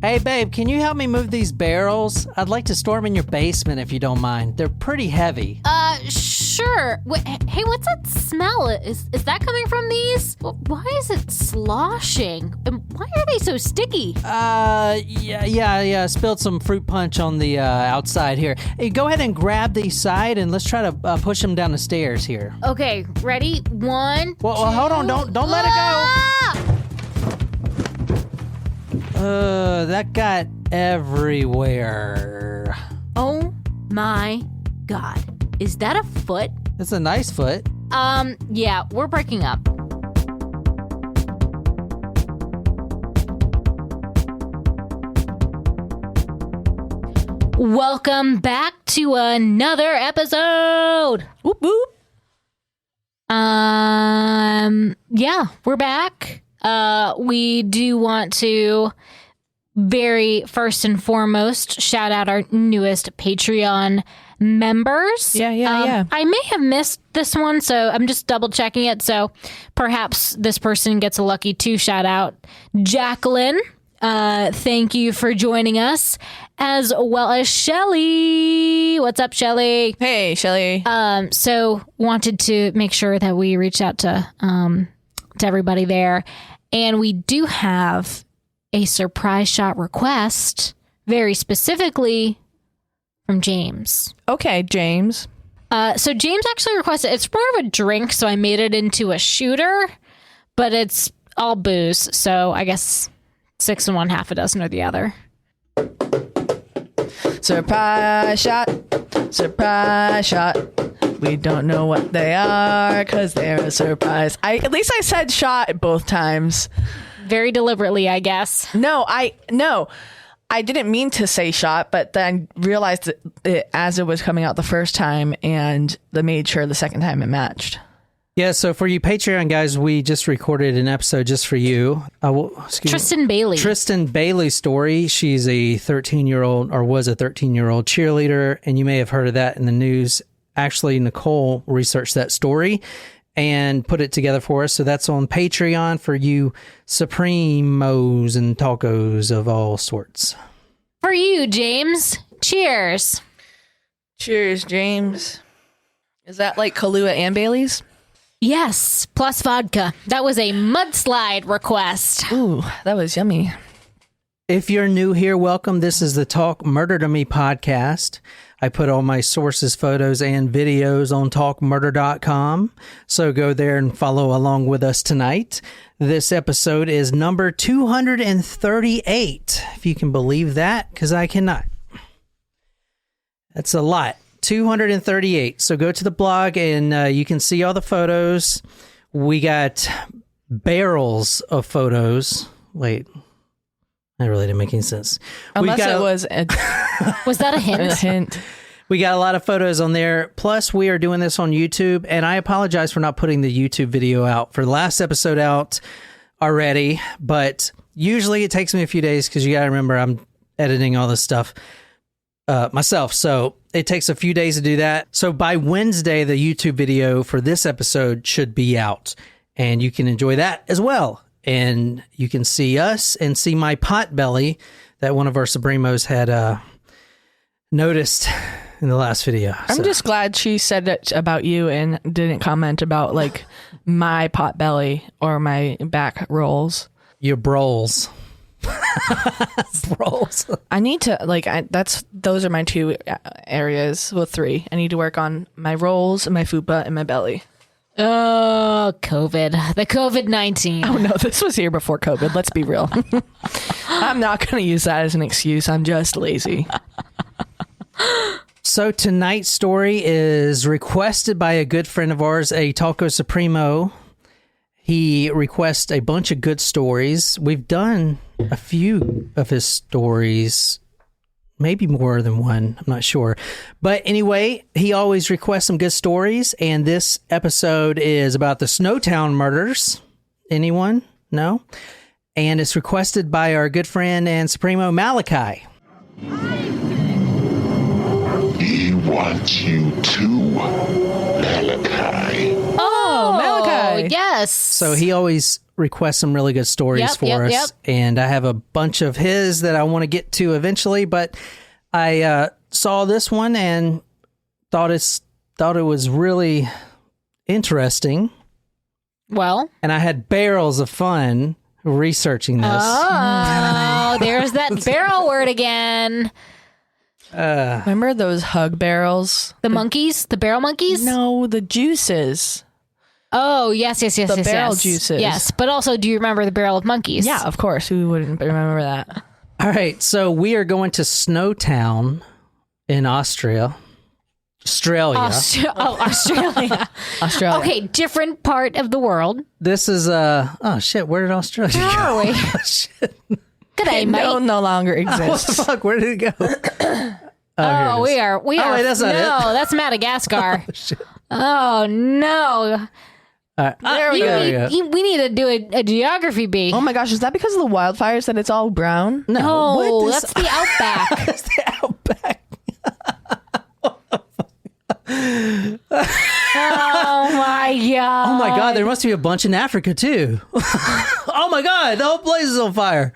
Hey, babe, can you help me move these barrels? I'd like to store them in your basement if you don't mind. They're pretty heavy. Sure. Hey, what's that smell? Is that coming from these? Why is it sloshing? And why are they so sticky? Yeah. Spilled some fruit punch on the outside here. Hey, go ahead and grab the side and let's try to push them down the stairs here. Okay, ready? One. Well, hold on. Don't let it go. That got everywhere. Oh my God. Is that a foot? It's a nice foot. Yeah, we're breaking up. Welcome back to another episode. Whoop whoop. Yeah, we're back. We do want to very first and foremost shout out our newest Patreon members. Yeah. I may have missed this one, so I'm just double checking it. So perhaps this person gets a lucky 2 shout out. Jacqueline, thank you for joining us, as well as Shelly. What's up, Shelly? Hey, Shelly. So wanted to make sure that we reach out to everybody there. And we do have a surprise shot request, very specifically from James. Okay, James. So James actually requested, it's more of a drink, so I made it into a shooter, but it's all booze, so I guess 6 and 1, half a dozen or the other. Surprise shot. Surprise shot. We don't know what they are because they're a surprise. At least I said shot both times. Very deliberately, I guess. No, I didn't mean to say shot, but then realized it as it was coming out the first time and made sure the second time it matched. Yeah, so for you Patreon guys, we just recorded an episode just for you. Tristan Bailey. Tristan Bailey's story. She's a 13-year-old, or was a 13-year-old cheerleader, and you may have heard of that in the news. Actually, Nicole researched that story and put it together for us. So that's on Patreon for you Supremos and tacos of all sorts. For you, James. Cheers. Cheers, James. Is that like Kahlua and Bailey's? Yes, plus vodka. That was a mudslide request. Ooh, that was yummy. If you're new here, welcome. This is the Talk Murder to Me podcast. I put all my sources, photos, and videos on talkmurder.com. So go there and follow along with us tonight. This episode is number 238, if you can believe that, because I cannot. That's a lot. 238. So go to the blog and you can see all the photos. We got barrels of photos. Wait. That really didn't make any sense. Unless it was Was that a hint? A hint. We got a lot of photos on there. Plus, we are doing this on YouTube, and I apologize for not putting the YouTube video out for the last episode out already, but usually it takes me a few days because you got to remember I'm editing all this stuff myself, so it takes a few days to do that. So by Wednesday, the YouTube video for this episode should be out, and you can enjoy that as well. And you can see us and see my pot belly that one of our Supremos had noticed in the last video. I'm just glad she said it about you and didn't comment about like my pot belly or my back rolls. Your broles. Broles. I need to those are my 2 areas. Well, 3. I need to work on my rolls and my fupa and my belly. Oh, COVID. The COVID-19. Oh, no, this was here before COVID. Let's be real. I'm not going to use that as an excuse. I'm just lazy. So tonight's story is requested by a good friend of ours, a Taco Supremo. He requests a bunch of good stories. We've done a few of his stories, maybe more than one, I'm not sure. But anyway, he always requests some good stories, and this episode is about the Snowtown murders. Anyone? No? And it's requested by our good friend and Supremo Malachi. He wants you too, Malachi. Oh, Malachi. yes. So he always request some really good stories for us. And I have a bunch of his that I want to get to eventually, but I saw this one and thought it was really interesting. Well, and I had barrels of fun researching this. Oh, there's that barrel word again. Remember those hug barrels? The monkeys? The barrel monkeys? No, the juices. Oh, yes. The barrel juices. Yes, but also, do you remember the barrel of monkeys? Yeah, of course. Who wouldn't remember that? All right, so we are going to Snowtown in Australia. Australia. Australia. Okay, different part of the world. This is oh shit, where did Australia go? Where are we? Oh, shit. Good day, mate. No longer What exists. the fuck? Where did it go? Oh, we are. wait, that's not no, that's Madagascar. Oh no. There we go. We need to do a geography bee. Oh my gosh, is that because of the wildfires that it's all brown? No, No, that's the outback. That's the outback. Oh my god. Oh my god, there must be a bunch in Africa too. Oh my god, the whole place is on fire.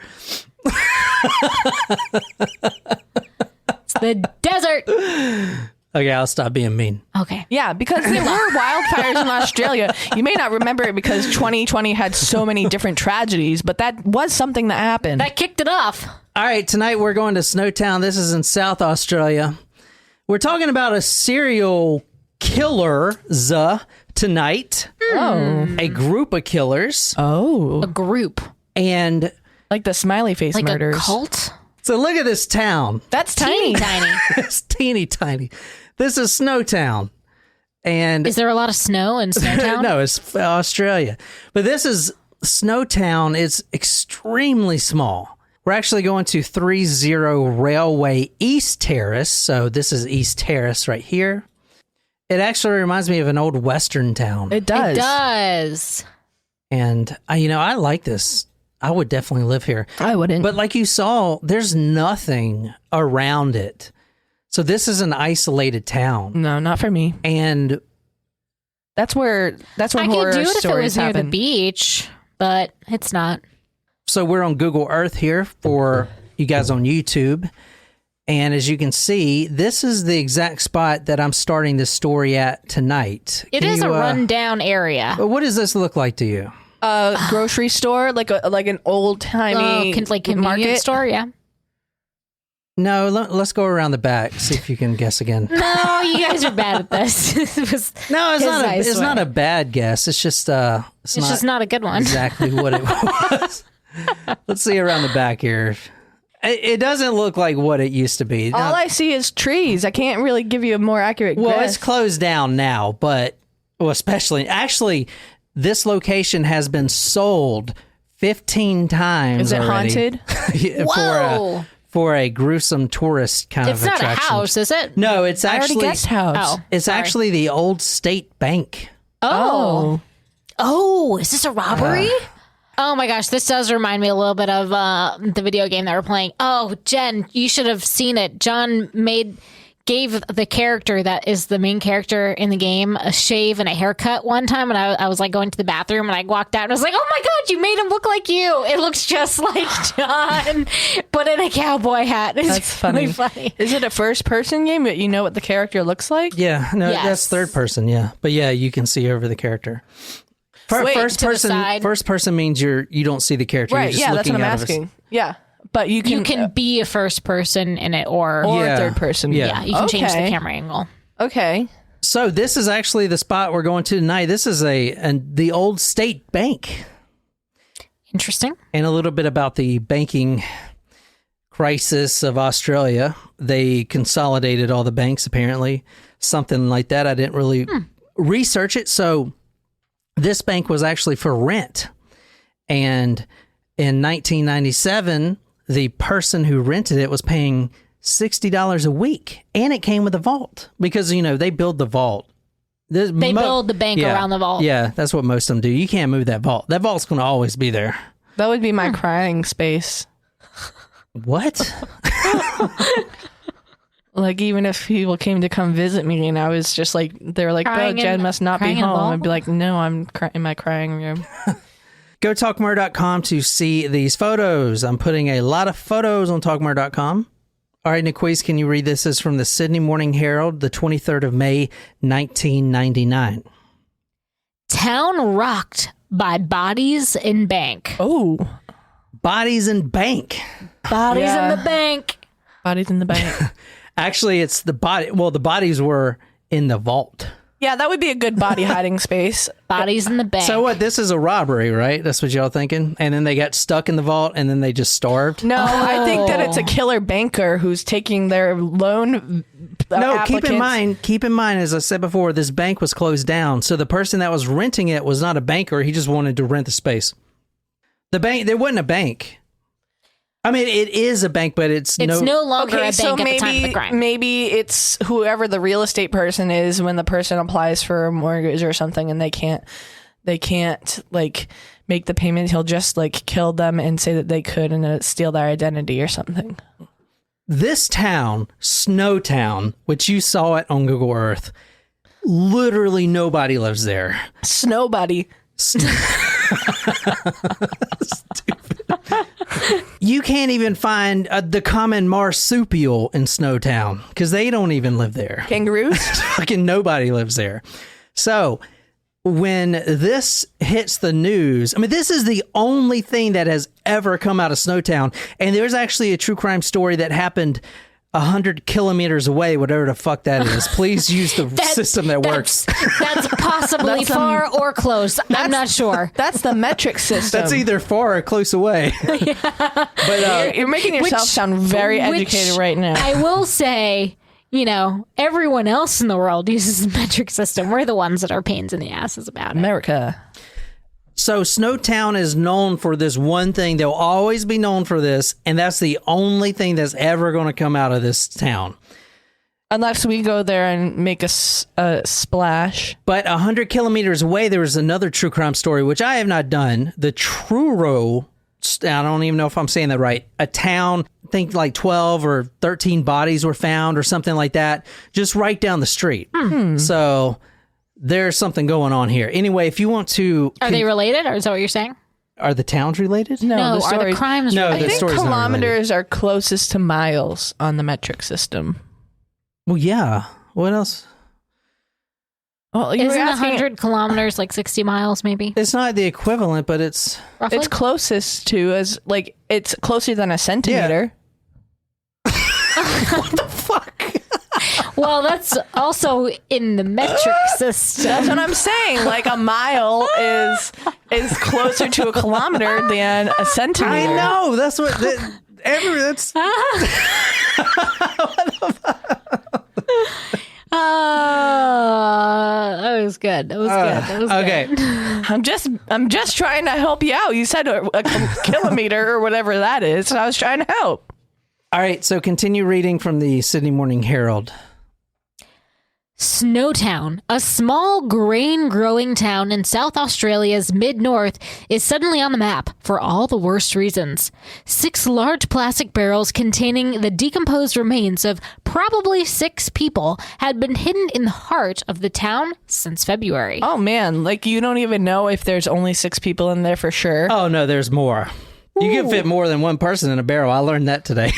It's the desert. Okay, I'll stop being mean. Okay. Yeah, because there were wildfires in Australia. You may not remember it because 2020 had so many different tragedies, but that was something that happened. That kicked it off. All right, tonight we're going to Snowtown. This is in South Australia. We're talking about a serial killer tonight. Oh. A group of killers. Oh. A group. And Like the smiley face Like murders. a cult. so look at this town. That's tiny. Tiny. It's teeny tiny. This is Snowtown. And Is there a lot of snow in Snowtown? no, it's Australia. But this is Snowtown. It's extremely small. We're actually going to 30 Railway East Terrace. So this is East Terrace right here. It actually reminds me of an old Western town. It does. It does. And I like this. I would definitely live here. I wouldn't. But like you saw, there's nothing around it. So this is an isolated town. no, not for me. And That's where I horror could do it if it stories was near the happen. beach, but it's not. so we're on Google Earth here for you guys on YouTube. And as you can see, this is the exact spot that I'm starting this story at tonight. It Can is you, a rundown area. What does this look like to you? Grocery store, like an old timey Like convenience market store, yeah. No, let's go around the back, see if you can guess again. No, you guys are bad at this. No, it's not. I It's swear. not a bad guess. It's just It's just not a good one. exactly what it was. Let's see around the back here. It doesn't look like what it used to be. All I see is trees. I can't really give you a more accurate Well, guess. it's closed down now, but actually, this location has been sold 15 times. Is it already. haunted? Whoa. For a gruesome tourist kind It's of not attraction. a house, is it? No, it's I already actually guessed house. Oh. it's sorry. actually the old state bank. Oh. Oh, is this a robbery? Oh my gosh, this does remind me a little bit of the video game that we're playing. Oh, Jen, you should have seen it. John gave the character that is the main character in the game a shave and a haircut one time, and I was like going to the bathroom, and I walked out and I was like, oh my god, you made him look like you. It looks just like John, but in a cowboy hat. It's That's really funny. funny. Is it a first person game that you know what the character looks like? Yeah, no, Yes. that's third person. Yeah, but yeah, you can see over the character. Wait, First to the person. side. First person means you don't see the character. Right, You're just yeah, that's looking what I'm out of asking. Yeah. But you can be a first person in it, or Yeah. third person. Yeah. yeah, you can change the Okay. camera angle. Okay. So this is actually the spot we're going to tonight. This is the old state bank, Interesting. and a little bit about the banking crisis of Australia. They consolidated all the banks, apparently, something like that. I didn't really research it. So this bank was actually for rent, and in 1997, the person who rented it was paying $60 a week, and it came with a vault because they build the vault. They build the bank around the vault. Yeah, that's what most of them do. You can't move that vault. That vault's going to always be there. That would be my crying space. What? Like, even if people came to come visit me and I was just like, they were like, oh, Crying Jen in- must not be crying in the home. vault? I'd be like, no, I'm in my crying room. Go talkmurder.com to see these photos. I'm putting a lot of photos on talkmurder.com. All right, Niquise, can you read this? This is from the Sydney Morning Herald, the 23rd of May, 1999. Town rocked by bodies in bank. Oh. Bodies in bank. Bodies Yeah. in the bank. Bodies in the bank. Actually, it's the body. Well, the bodies were in the vault. Yeah, that would be a good body hiding space. Bodies in the bank. So what? This is a robbery, right? That's what y'all thinking? And then they got stuck in the vault and then they just starved? No, I think that it's a killer banker who's taking their loan. No, keep in mind, as I said before, this bank was closed down. So the person that was renting it was not a banker. He just wanted to rent the space. The bank, there wasn't a bank. I mean, it is a bank, but it's no longer a bank at the time of the crime. Maybe it's whoever the real estate person is when the person applies for a mortgage or something, and they can't like make the payment. He'll just like kill them and say that they could and steal their identity or something. This town, Snowtown, which you saw it on Google Earth, literally nobody lives there. Snowbody. You can't even find the common marsupial in Snowtown because they don't even live there. Kangaroos? Fucking nobody lives there. So when this hits the news, I mean, this is the only thing that has ever come out of Snowtown. And there's actually a true crime story that happened 100 kilometers away, whatever the fuck that is. Please use the system that works. That's possibly far or close. I'm not sure. That's the metric system. That's either far or close away. But you're making yourself sound very educated right now. I will say, everyone else in the world uses the metric system. We're the ones that are pains in the asses about it. America. So Snowtown is known for this one thing. They'll always be known for this, and that's the only thing that's ever going to come out of this town. Unless we go there and make a splash. But 100 kilometers away, there was another true crime story, which I have not done. The Truro, I don't even know if I'm saying that right, a town, I think like 12 or 13 bodies were found or something like that, just right down the street. So there's something going on here. Anyway, if you want to... Are they related, or is that what you're saying? Are the towns related? No, are the crimes No, related? the I think story's not kilometers are closest to miles on the metric system. Well, yeah. What else? Well, you Isn't were asking, 100 kilometers like 60 miles, maybe? It's not the equivalent, but it's... Roughly? it's closest to it's closer than a centimeter. What the fuck? Well, that's also in the metric system. That's what I'm saying. Like a mile is closer to a kilometer than a centimeter. I know. That's what... that's... That was good. That was good. That was okay. good. I'm just trying to help you out. You said a kilometer or whatever that is, and I was trying to help. All right, so continue reading from the Sydney Morning Herald. Snowtown, a small grain-growing town in South Australia's mid-north, is suddenly on the map for all the worst reasons. 6 large plastic barrels containing the decomposed remains of probably 6 people had been hidden in the heart of the town since February. Oh man, like you don't even know if there's only 6 people in there for sure. Oh, no, there's more. You can fit more than one person in a barrel. I learned that today.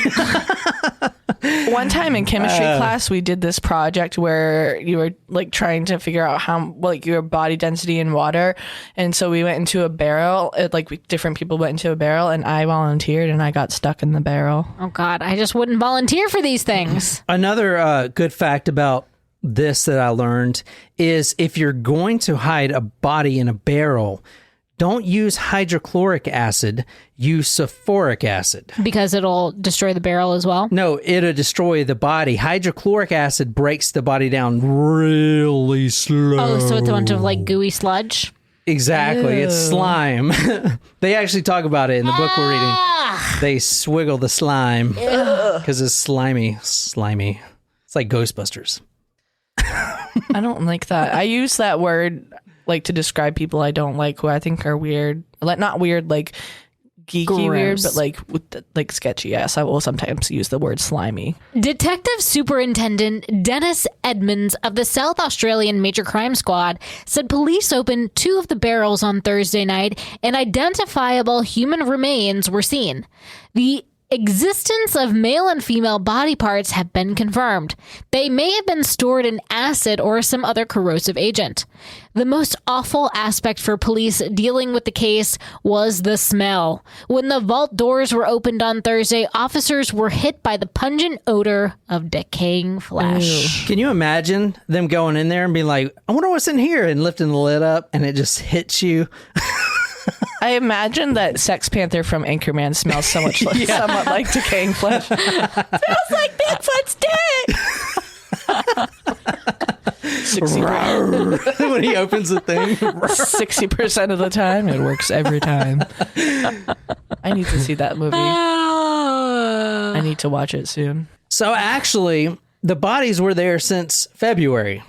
One time in chemistry class, we did this project where you were like trying to figure out how like your body density in water, and so we went into a barrel. Different people went into a barrel, and I volunteered, and I got stuck in the barrel. Oh, God, I just wouldn't volunteer for these things. Another good fact about this that I learned is if you're going to hide a body in a barrel, don't use hydrochloric acid, use sulfuric acid. Because it'll destroy the barrel as well? No, it'll destroy the body. Hydrochloric acid breaks the body down really slow. Oh, so it's a bunch of like gooey sludge? Exactly. Ew. It's slime. They actually talk about it in the book we're reading. They swiggle the slime because it's slimy. Slimy. It's like Ghostbusters. I don't like that. I use that word like to describe people I don't like, who I think are weird. Like not weird, like geeky weird, Gross. but like sketchy. Yes, I will sometimes use the word slimy. Detective Superintendent Dennis Edmonds of the South Australian Major Crime Squad said police opened 2 of the barrels on Thursday night and identifiable human remains were seen. The existence of male and female body parts have been confirmed. They may have been stored in acid or some other corrosive agent. The most awful aspect for police dealing with the case was the smell. When the vault doors were opened on Thursday, officers were hit by the pungent odor of decaying flesh. Can you imagine them going in there and being like, I wonder what's in here, and lifting the lid up and it just hits you? I imagine that Sex Panther from Anchorman smells so much like, somewhat like decaying flesh. Smells like Bigfoot's dick. When he opens the thing. 60% of the time, it works every time. I need to see that movie. I need to watch it soon. So actually, the bodies were there since February.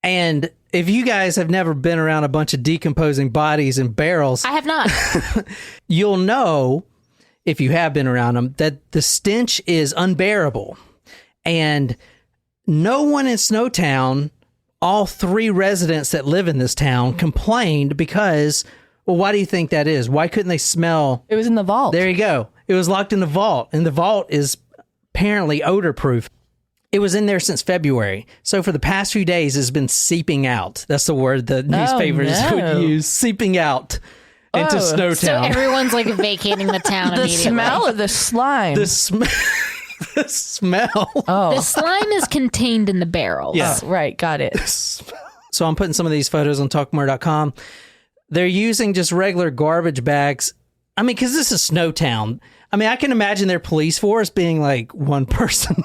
And if you guys have never been around a bunch of decomposing bodies in barrels, I have not. you'll know, if you have been around them, that the stench is unbearable. And no one in Snowtown, all 3 residents that live in this town, complained because, well, why do you think that is? Why couldn't they smell? It was in the vault. There you go. It was locked in the vault, and the vault is apparently odor proof. It was in there since February. So for the past few days, it's been seeping out. That's the word the newspapers would use. Seeping out into Snowtown. So everyone's like vacating the town the immediately. smell of the slime. The smell. Oh. The slime is contained in the barrels. Yeah. Oh, right. Got it. So I'm putting some of these photos on talkmore.com. They're using just regular garbage bags. I mean, because this is Snowtown. I mean, I can imagine their police force being like one person.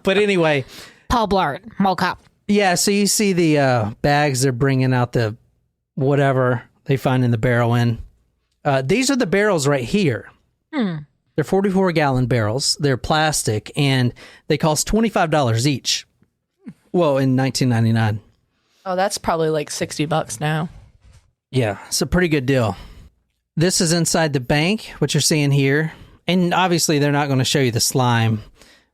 But anyway. Paul Blart, Mall Cop. Yeah, so you see the bags they're bringing out, the whatever they find in the barrel in. These are the barrels right here. They're 44-gallon barrels. They're plastic, and they cost $25 each. Well, in 1999. Oh, that's probably like $60 now. Yeah, it's a pretty good deal. This is inside the bank, what you're seeing here. And obviously, they're not going to show you the slime,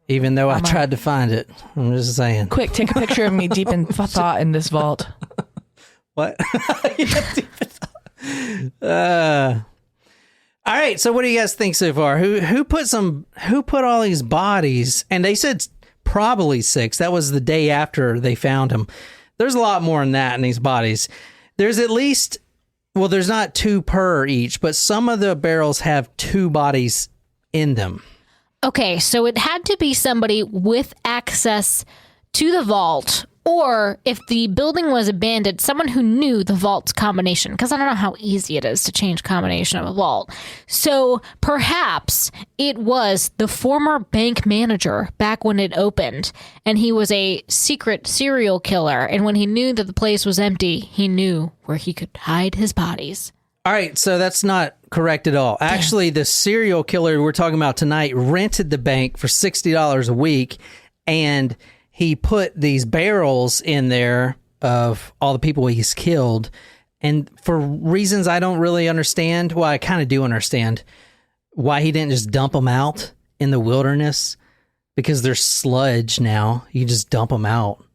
even though I tried to find it. I'm just saying. Quick, take a picture of me deep in thought in this vault. What? All right, so what do you guys think so far? Who put all these bodies? And they said probably 6. That was the day after they found them. There's a lot more than that in these bodies. There's at least, well, there's not 2 per each, but some of the barrels have 2 bodies in them. Okay, so it had to be somebody with access to the vault, or if the building was abandoned, someone who knew the vault's combination, because I don't know how easy it is to change combination of a vault. So perhaps it was the former bank manager back when it opened, and he was a secret serial killer, and when he knew that the place was empty, he knew where he could hide his bodies. All right, so that's not correct at all. Actually, the serial killer we're talking about tonight rented the bank for $60 a week, and he put these barrels in there of all the people he's killed. And for reasons I don't really understand, well, I kind of do understand why he didn't just dump them out in the wilderness, because they're sludge now. You just dump them out.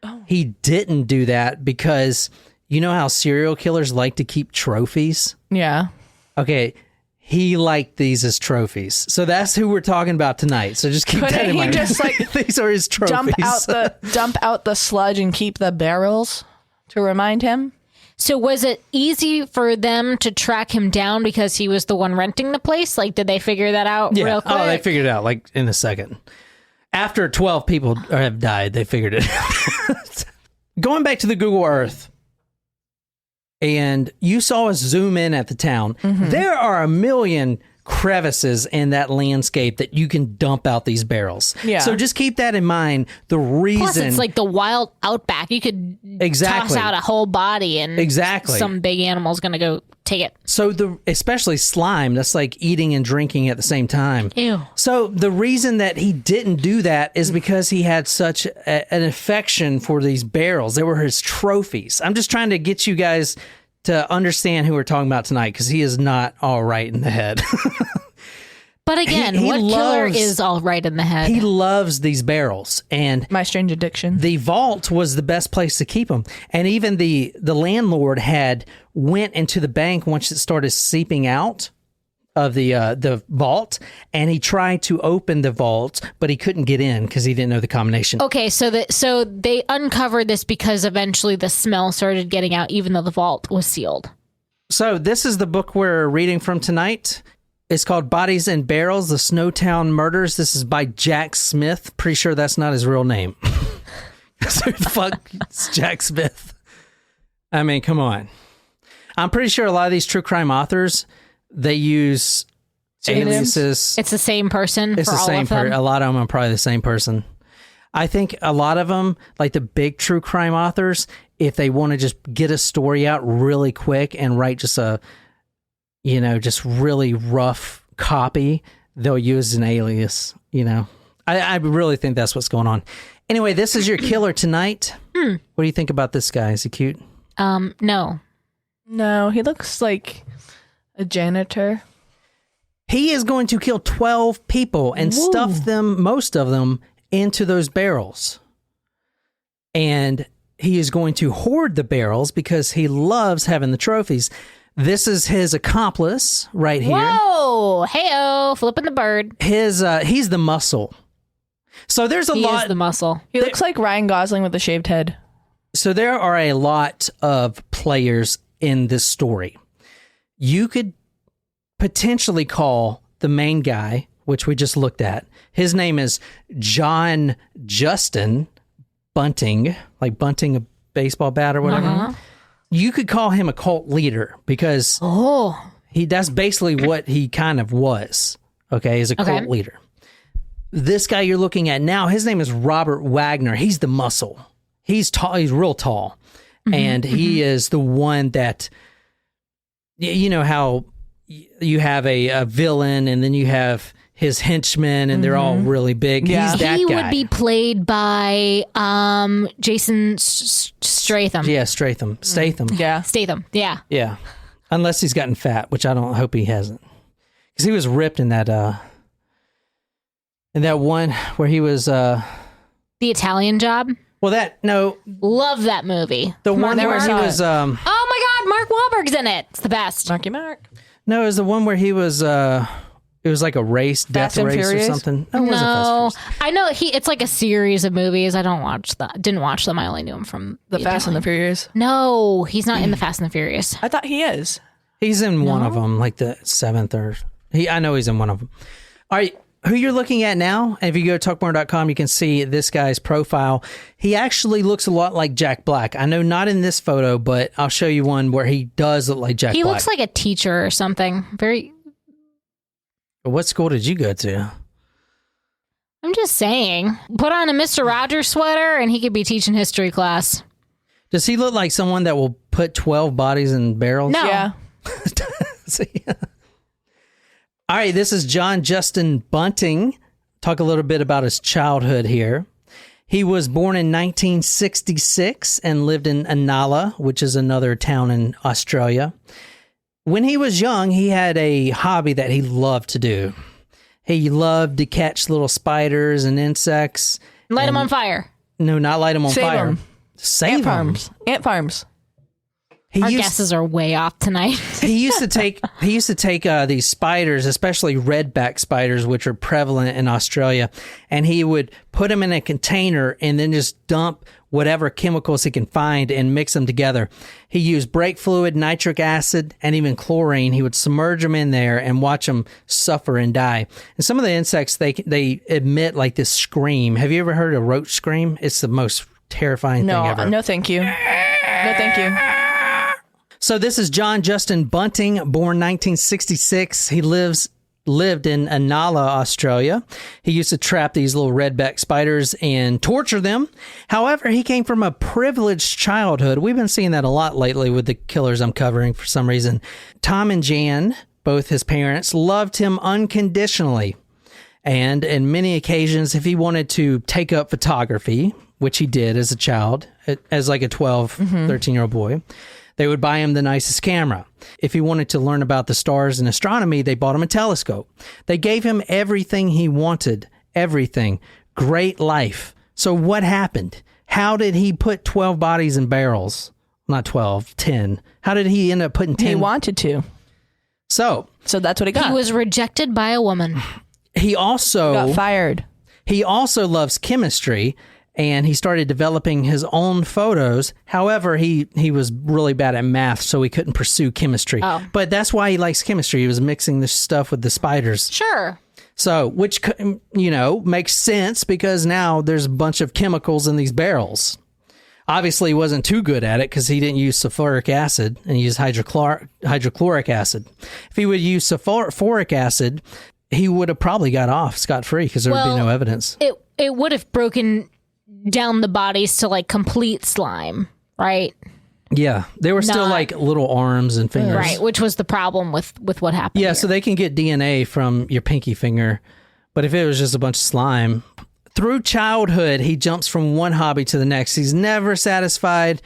Oh. He didn't do that because you know how serial killers like to keep trophies? Yeah. Okay. He liked these as trophies. So that's who we're talking about tonight. So just keep that in mind. Couldn't he just like these are his trophies. dump out the sludge and keep the barrels to remind him? So was it easy for them to track him down because he was the one renting the place? Like, did they figure that out real quick? Oh, they figured it out like in a second. After 12 people have died, they figured it out. Going back to the Google Earth, and you saw us zoom in at the town. Mm-hmm. There are a million crevices in that landscape that you can dump out these barrels. Yeah. So just keep that in mind. The reason... Plus, it's like the wild outback. You could toss out a whole body and some big animal's going to go take it. So especially slime, that's like eating and drinking at the same time. Ew. So the reason that he didn't do that is because he had such an affection for these barrels. They were his trophies. I'm just trying to get you guys to understand who we're talking about tonight, because he is not all right in the head. But again, He what killer loves- is all right in the head? He loves these barrels, and My strange addiction. the vault was the best place to keep them. And even the landlord had went into the bank once it started seeping out of the vault, and he tried to open the vault, but he couldn't get in because he didn't know the combination. Okay, so they uncovered this because eventually the smell started getting out, even though the vault was sealed. So this is the book we're reading from tonight. It's called Bodies in Barrels, The Snowtown Murders. This is by Jack Smith. Pretty sure that's not his real name. So fuck, it's Jack Smith. I mean, come on. I'm pretty sure a lot of these true crime authors, they use aliases. It's the same person It's for the all same of them. A lot of them are probably the same person. I think a lot of them, like the big true crime authors, if they want to just get a story out really quick and write just a, just really rough copy, they'll use an alias, I really think that's what's going on. Anyway, this is your killer tonight. What do you think about this guy? Is he cute? No. No, he looks like a janitor. He is going to kill 12 people and stuff them, most of them, into those barrels. And he is going to hoard the barrels because he loves having the trophies. This is his accomplice right here. Whoa! Hey-oh! Flipping the bird. He's the muscle. So there's a He lot. is the muscle. He looks like Ryan Gosling with a shaved head. So there are a lot of players in this story. You could potentially call the main guy, which we just looked at. His name is John Justin Bunting, like bunting a baseball bat or whatever. You could call him a cult leader because that's basically what he kind of was. Okay, as a cult leader. This guy you're looking at now, his name is Robert Wagner. He's the muscle. He's tall. He's real tall, and he is the one that, you know how you have a villain, and then you have his henchmen, and they're all really big. Yeah. He's that He guy. would be played by Jason Statham. Yeah, Statham. Yeah. Statham. Yeah. Yeah, unless he's gotten fat, which I don't hope he hasn't, because he was ripped in that one where he was The Italian Job. Love that movie. the one never where he saw was Oh my God, Mark Wahlberg's in it. It's the best. Marky Mark. no, it was the one where he was it was like a race, death and race Furious? or something. No, it wasn't Fast and No, Furious. I know it's like a series of movies. I didn't watch them. I only knew him from The Fast and the Furious. No, he's not in the Fast and the Furious. I thought he is. He's in one of them, like the 7th I know he's in one of them. All right, who you're looking at now, and if you go to talkmore.com, you can see this guy's profile. He actually looks a lot like Jack Black. I know not in this photo, but I'll show you one where he does look like Jack He Black. looks like a teacher or something. What school did you go to? I'm just saying. Put on a Mr. Rogers sweater and he could be teaching history class. Does he look like someone that will put 12 bodies in barrels? No. Yeah. See? All right, this is John Justin Bunting. Talk a little bit about his childhood here. He was born in 1966 and lived in Inala, which is another town in Australia. When he was young, he had a hobby that he loved to do. He loved to catch little spiders and insects. Light him on fire. No, not light them on Save fire. 'em. Save Ant them. farms. Ant farms. Our guesses are way off tonight. He used to take these spiders, especially redback spiders, which are prevalent in Australia, and he would put them in a container and then just dump whatever chemicals he can find and mix them together. He used brake fluid, nitric acid, and even chlorine. He would submerge them in there and watch them suffer and die. And some of the insects, they emit like this scream. Have you ever heard a roach scream? It's the most terrifying thing ever. No, thank you. No, thank you. So this is John Justin Bunting, born 1966. He lived in Inala, Australia. He used to trap these little redback spiders and torture them. However, he came from a privileged childhood. We've been seeing that a lot lately with the killers I'm covering for some reason. Tom and Jan, both his parents, loved him unconditionally. And in many occasions, if he wanted to take up photography, which he did as a child, as like a 12, 13-year-old boy, They would buy him the nicest camera. If he wanted to learn about the stars and astronomy, they bought him a telescope. They gave him everything he wanted, everything. Great life. So what happened? How did he put 12 bodies in barrels? Not 12, 10. How did he end up putting 10? He wanted to. So that's what he got. He was rejected by a woman. he also got fired. He also loves chemistry, and he started developing his own photos. However, he was really bad at math, so he couldn't pursue chemistry. Oh. But that's why he likes chemistry. He was mixing this stuff with the spiders. Sure. So, which, makes sense because now there's a bunch of chemicals in these barrels. Obviously, he wasn't too good at it because he didn't use sulfuric acid and he used hydrochloric acid. If he would use sulfuric acid, he would have probably got off scot-free because there would be no evidence. It would have broken down the bodies to like complete slime, right? Yeah, they were still like little arms and fingers. Right, which was the problem with what happened. Yeah, here. so they can get DNA from your pinky finger, but if it was just a bunch of slime. Through childhood, he jumps from one hobby to the next. He's never satisfied.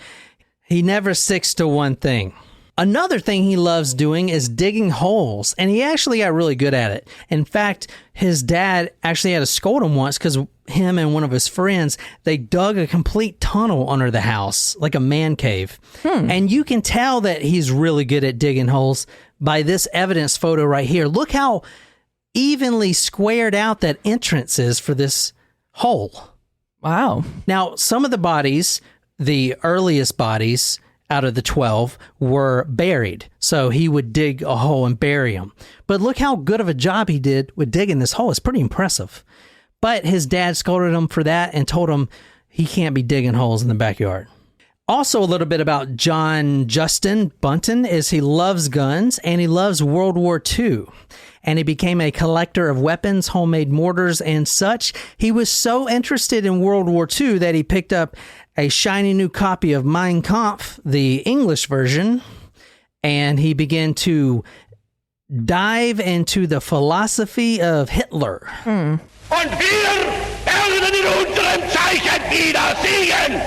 He never sticks to one thing. Another thing he loves doing is digging holes, and he actually got really good at it. In fact, his dad actually had to scold him once because him and one of his friends, they dug a complete tunnel under the house, like a man cave. And you can tell that he's really good at digging holes by this evidence photo right here. Look how evenly squared out that entrance is for this hole. Wow. Now, some of the bodies, the earliest bodies out of the 12, were buried. So he would dig a hole and bury them. But look how good of a job he did with digging this hole. It's pretty impressive. But his dad scolded him for that and told him he can't be digging holes in the backyard. Also, a little bit about John Justin Bunting is he loves guns and he loves World War II. And he became a collector of weapons, homemade mortars, and such. He was so interested in World War II that he picked up a shiny new copy of Mein Kampf, the English version, and he began to dive into the philosophy of Hitler. Und wir werden in unserem Zeichen wieder siegen!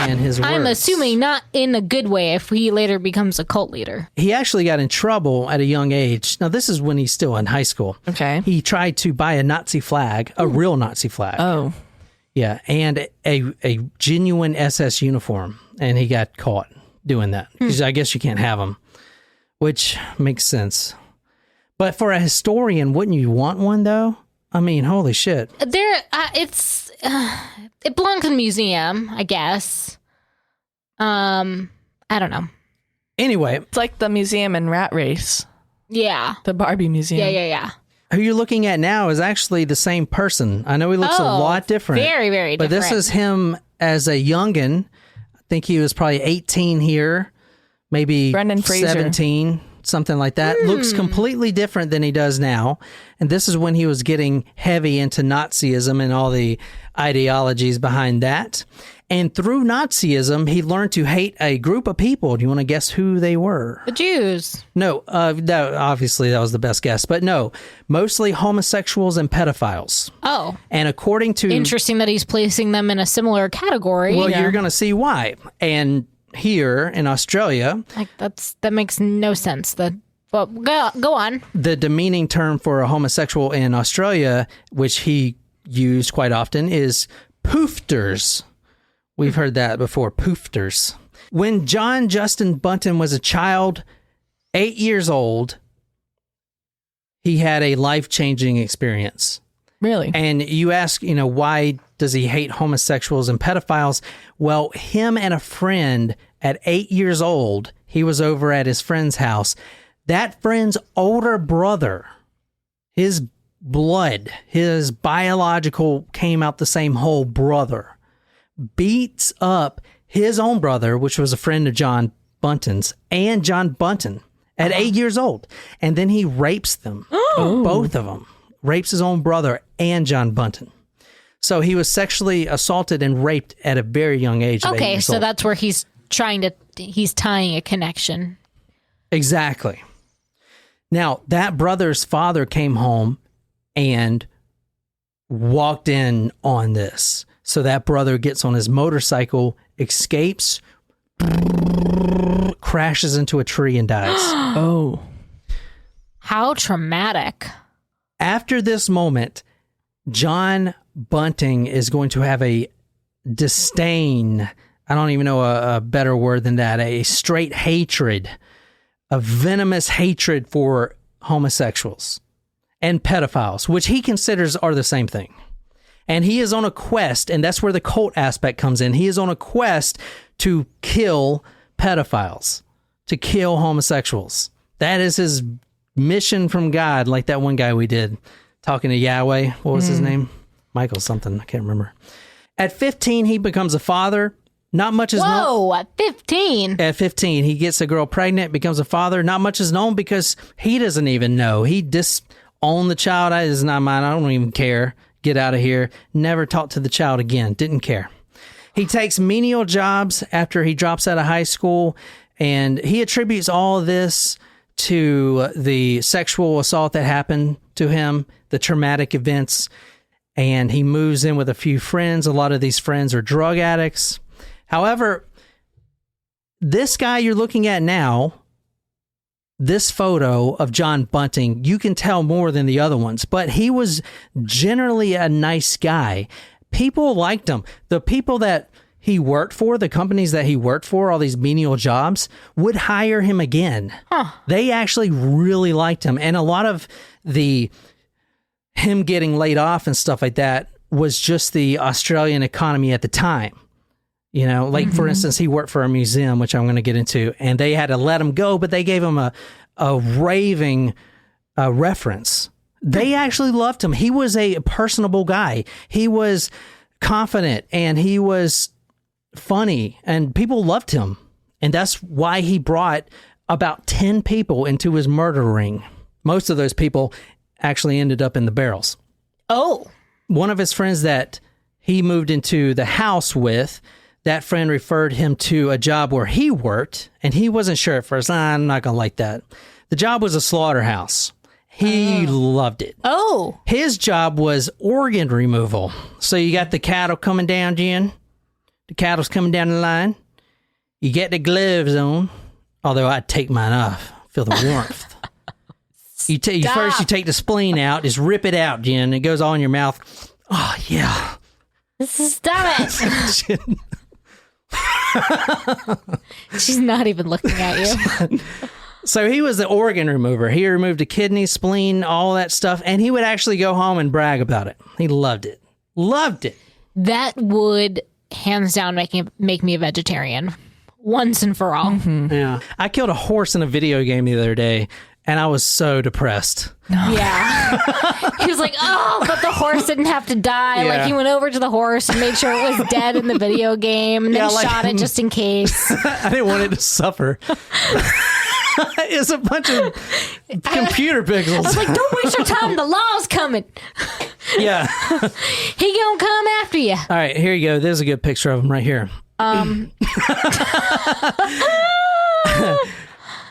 And his I'm words. assuming not in a good way if he later becomes a cult leader. He actually got in trouble at a young age. Now, this is when he's still in high school. Okay. He tried to buy a Nazi flag, a real Nazi flag. Oh. Yeah, and a genuine SS uniform, and he got caught doing that. Because I guess you can't have them, which makes sense. But for a historian, wouldn't you want one, though? I mean, holy shit. It belongs in a museum, I guess. I don't know. Anyway, It's like the museum in Rat Race, Yeah. the Barbie museum. Yeah. who you're looking at now is actually the same person. I know he looks a lot different. Very, very but different. But this is him as a youngin'. I think he was probably 18 here, maybe Brendan Fraser. 17, something like that. Looks completely different than he does now. And this is when he was getting heavy into Nazism and all the ideologies behind that. And through Nazism, he learned to hate a group of people. Do you want to guess who they were? The Jews. No, obviously that was the best guess. But no, mostly homosexuals and pedophiles. Oh. And according to... Interesting that he's placing them in a similar category. Well, you're going to see why. And here in Australia... Like that makes no sense. Well, go on. The demeaning term for a homosexual in Australia, which he used quite often, is poofters. We've heard that before, poofters. When John Justin Bunting was a child, 8 years old, he had a life-changing experience. Really? And you ask, why does he hate homosexuals and pedophiles? Well, him and a friend at 8 years old, he was over at his friend's house. That friend's older brother, his blood, his biological came out the same hole brother, beats up his own brother, which was a friend of John Bunting's, and John Bunting at 8 years old. And then he rapes them, both of them. Rapes his own brother and John Bunting. So he was sexually assaulted and raped at a very young age. Of 8 Okay, years so old. that's where he's tying a connection. Exactly. Now, that brother's father came home and walked in on this. So that brother gets on his motorcycle, escapes, crashes into a tree and dies. Oh. How traumatic. After this moment, John Bunting is going to have a disdain. I don't even know a better word than that. A straight hatred, a venomous hatred for homosexuals and pedophiles, which he considers are the same thing. And he is on a quest, and that's where the cult aspect comes in. He is on a quest to kill pedophiles, to kill homosexuals. That is his mission from God, like that one guy we did talking to Yahweh. What was his name? Michael something. I can't remember. At 15, he becomes a father. Not much is known. Whoa, at 15. At 15, he gets a girl pregnant, becomes a father. Not much is known because he doesn't even know. He disowned the child. It is not mine. I don't even care. Get out of here. Never talked to the child again. Didn't care. He takes menial jobs after he drops out of high school, and he attributes all of this to the sexual assault that happened to him, the traumatic events, and he moves in with a few friends. A lot of these friends are drug addicts. However, this guy you're looking at now, this photo of John Bunting, you can tell more than the other ones, but he was generally a nice guy. People liked him. The people that he worked for, the companies that he worked for, all these menial jobs, would hire him again. They actually really liked him. And a lot of him getting laid off and stuff like that was just the Australian economy at the time. You know, like for instance, he worked for a museum, which I'm going to get into, and they had to let him go, but they gave him a raving reference. They actually loved him. He was a personable guy. He was confident and he was funny and people loved him. And that's why he brought about 10 people into his murder ring. Most of those people actually ended up in the barrels. Oh. One of his friends that he moved into the house with, that friend referred him to a job where he worked, and he wasn't sure at first. I'm not going to like that. The job was a slaughterhouse. He loved it. Oh. His job was organ removal. So you got the cattle coming down, Jen. The cattle's coming down the line. You get the gloves on, although I'd take mine off. Feel the warmth. First you take the spleen out, just rip it out, Jen. It goes all in your mouth. Oh, yeah. Stop it. She's not even looking at you. So he was the organ remover. He removed a kidney, spleen, all that stuff, and he would actually go home and brag about it. He loved it. Loved it. That would, hands down, make me a vegetarian once and for all. Yeah. I killed a horse in a video game the other day, and I was so depressed. Yeah. He was like, oh, but the horse didn't have to die. Yeah. Like, he went over to the horse and made sure it was dead in the video game and then shot it just in case. I didn't want it to suffer. It's a bunch of computer pixels. I was like, don't waste your time. The law's coming. Yeah. He gonna come after you. All right, here you go. There's a good picture of him right here.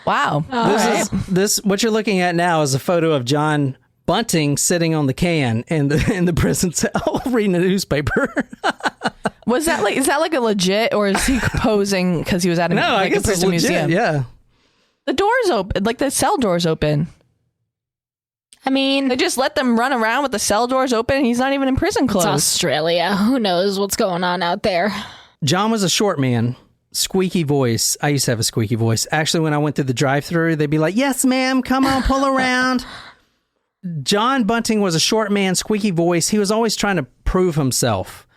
Wow. This what you're looking at now is a photo of John Bunting sitting on the can in the prison cell reading the newspaper. Is that like a legit, or is he posing because he was at I guess a prison it's legit, museum? yeah. The door's open, like the cell door's open. I mean, They just let them run around with the cell doors open, and he's not even in prison it's clothes. Australia. Who knows what's going on out there? John was a short man, squeaky voice. I used to have a squeaky voice. Actually, when I went through the drive-thru, they'd be like, "Yes, ma'am, come on, pull around." John Bunting was a short man, squeaky voice. He was always trying to prove himself.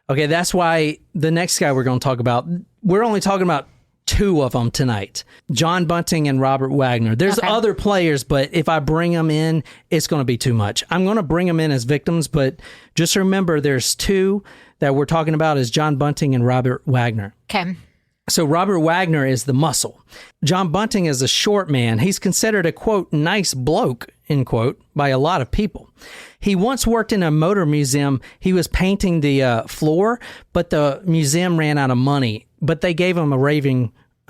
Okay, that's why the next guy we're going to talk about, we're only talking about two of them tonight. John Bunting and Robert Wagner. There's other players, but if I bring them in, it's going to be too much. I'm going to bring them in as victims, but just remember there's two that we're talking about is John Bunting and Robert Wagner. Okay. So Robert Wagner is the muscle. John Bunting is a short man. He's considered a, quote, nice bloke, end quote, by a lot of people. He once worked in a motor museum. He was painting the floor, but the museum ran out of money. But they gave him a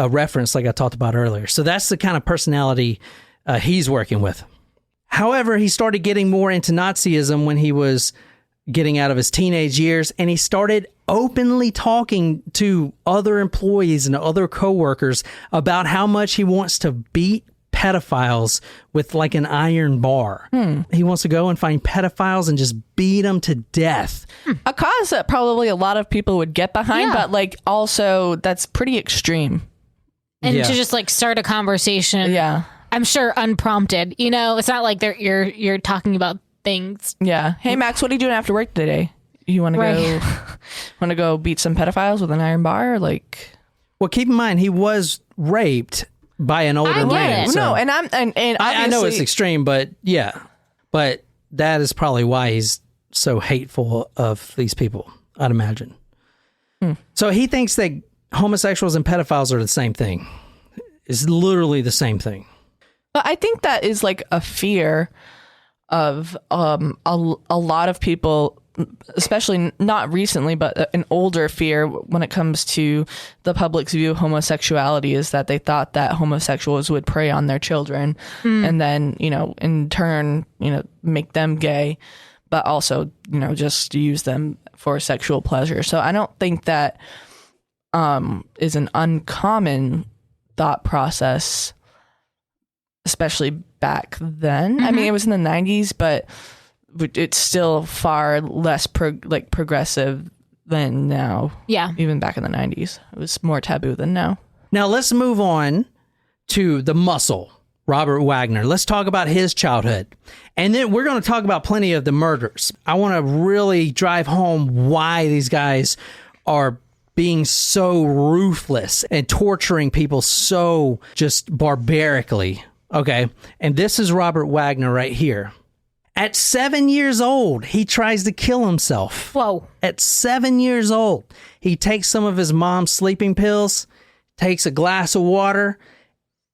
reference like I talked about earlier. So that's the kind of personality he's working with. However, he started getting more into Nazism when he was getting out of his teenage years, and he started openly talking to other employees and other coworkers about how much he wants to beat pedophiles with like an iron bar. He wants to go and find pedophiles and just beat them to death. A cause that probably a lot of people would get behind, Yeah. but like also that's pretty extreme. And Yeah. to just like start a conversation. Yeah. I'm sure unprompted. You know, it's not like you're talking about things. Yeah. Hey Max, what are you doing after work today? You want to Right. go beat some pedophiles with an iron bar? Like, Well, keep in mind, he was raped by an older I get man. it. so- no, and I know it's obviously- extreme, but yeah. But that is probably why he's so hateful of these people, I'd imagine. So he thinks that homosexuals and pedophiles are the same thing. It's literally the same thing. But I think that is like a fear of a lot of people, especially not recently, but an older fear when it comes to the public's view of homosexuality, is that they thought that homosexuals would prey on their children and then, in turn, make them gay, but also, just use them for sexual pleasure. So I don't think that is an uncommon thought process, especially back then. I mean, it was in the 90s, but it's still far less progressive than now. Yeah. Even back in the 90s, it was more taboo than now. Now let's move on to the muscle, Robert Wagner. Let's talk about his childhood. And then we're going to talk about plenty of the murders. I want to really drive home why these guys are being so ruthless and torturing people so just barbarically. Okay. And this is Robert Wagner right here. At 7 years old, he tries to kill himself. Whoa. At 7 years old, he takes some of his mom's sleeping pills, takes a glass of water,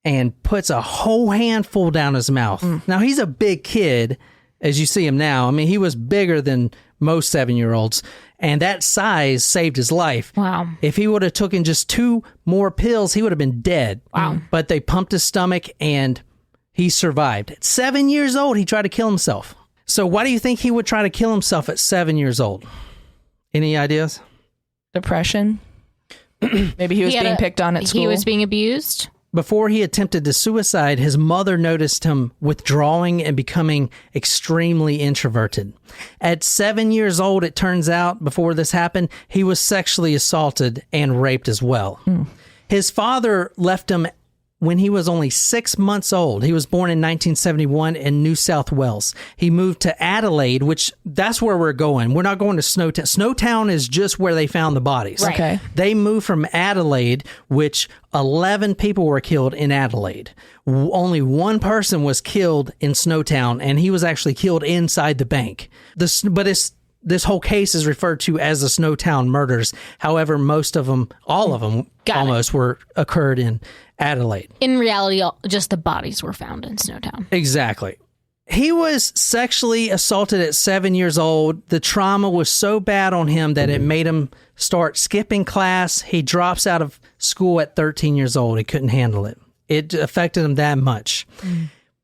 and puts a whole handful down his mouth. Now, he's a big kid, as you see him now. I mean, he was bigger than most 7-year-olds, and that size saved his life. Wow. If he would have taken just 2 more pills, he would have been dead. Wow. But they pumped his stomach, and he survived. At 7 years old, he tried to kill himself. So why do you think he would try to kill himself at 7 years old? Any ideas? Depression. Maybe he was being picked on at school. He was being abused. Before he attempted to suicide, his mother noticed him withdrawing and becoming extremely introverted. At 7 years old, it turns out, before this happened, he was sexually assaulted and raped as well. His father left him when he was only 6 months old. He was born in 1971 in New South Wales. He moved to Adelaide, which that's where we're going. We're not going to Snowtown. Snowtown is just where they found the bodies. Right. Okay. They moved from Adelaide, which 11 people were killed in Adelaide. Only one person was killed in Snowtown, and he was actually killed inside the bank. This whole case is referred to as the Snowtown murders. However, most of them, all of them, Got it. almost occurred in Adelaide. In reality, just the bodies were found in Snowtown. Exactly. He was sexually assaulted at 7 years old. The trauma was so bad on him that it made him start skipping class. He drops out of school at 13 years old. He couldn't handle it. It affected him that much.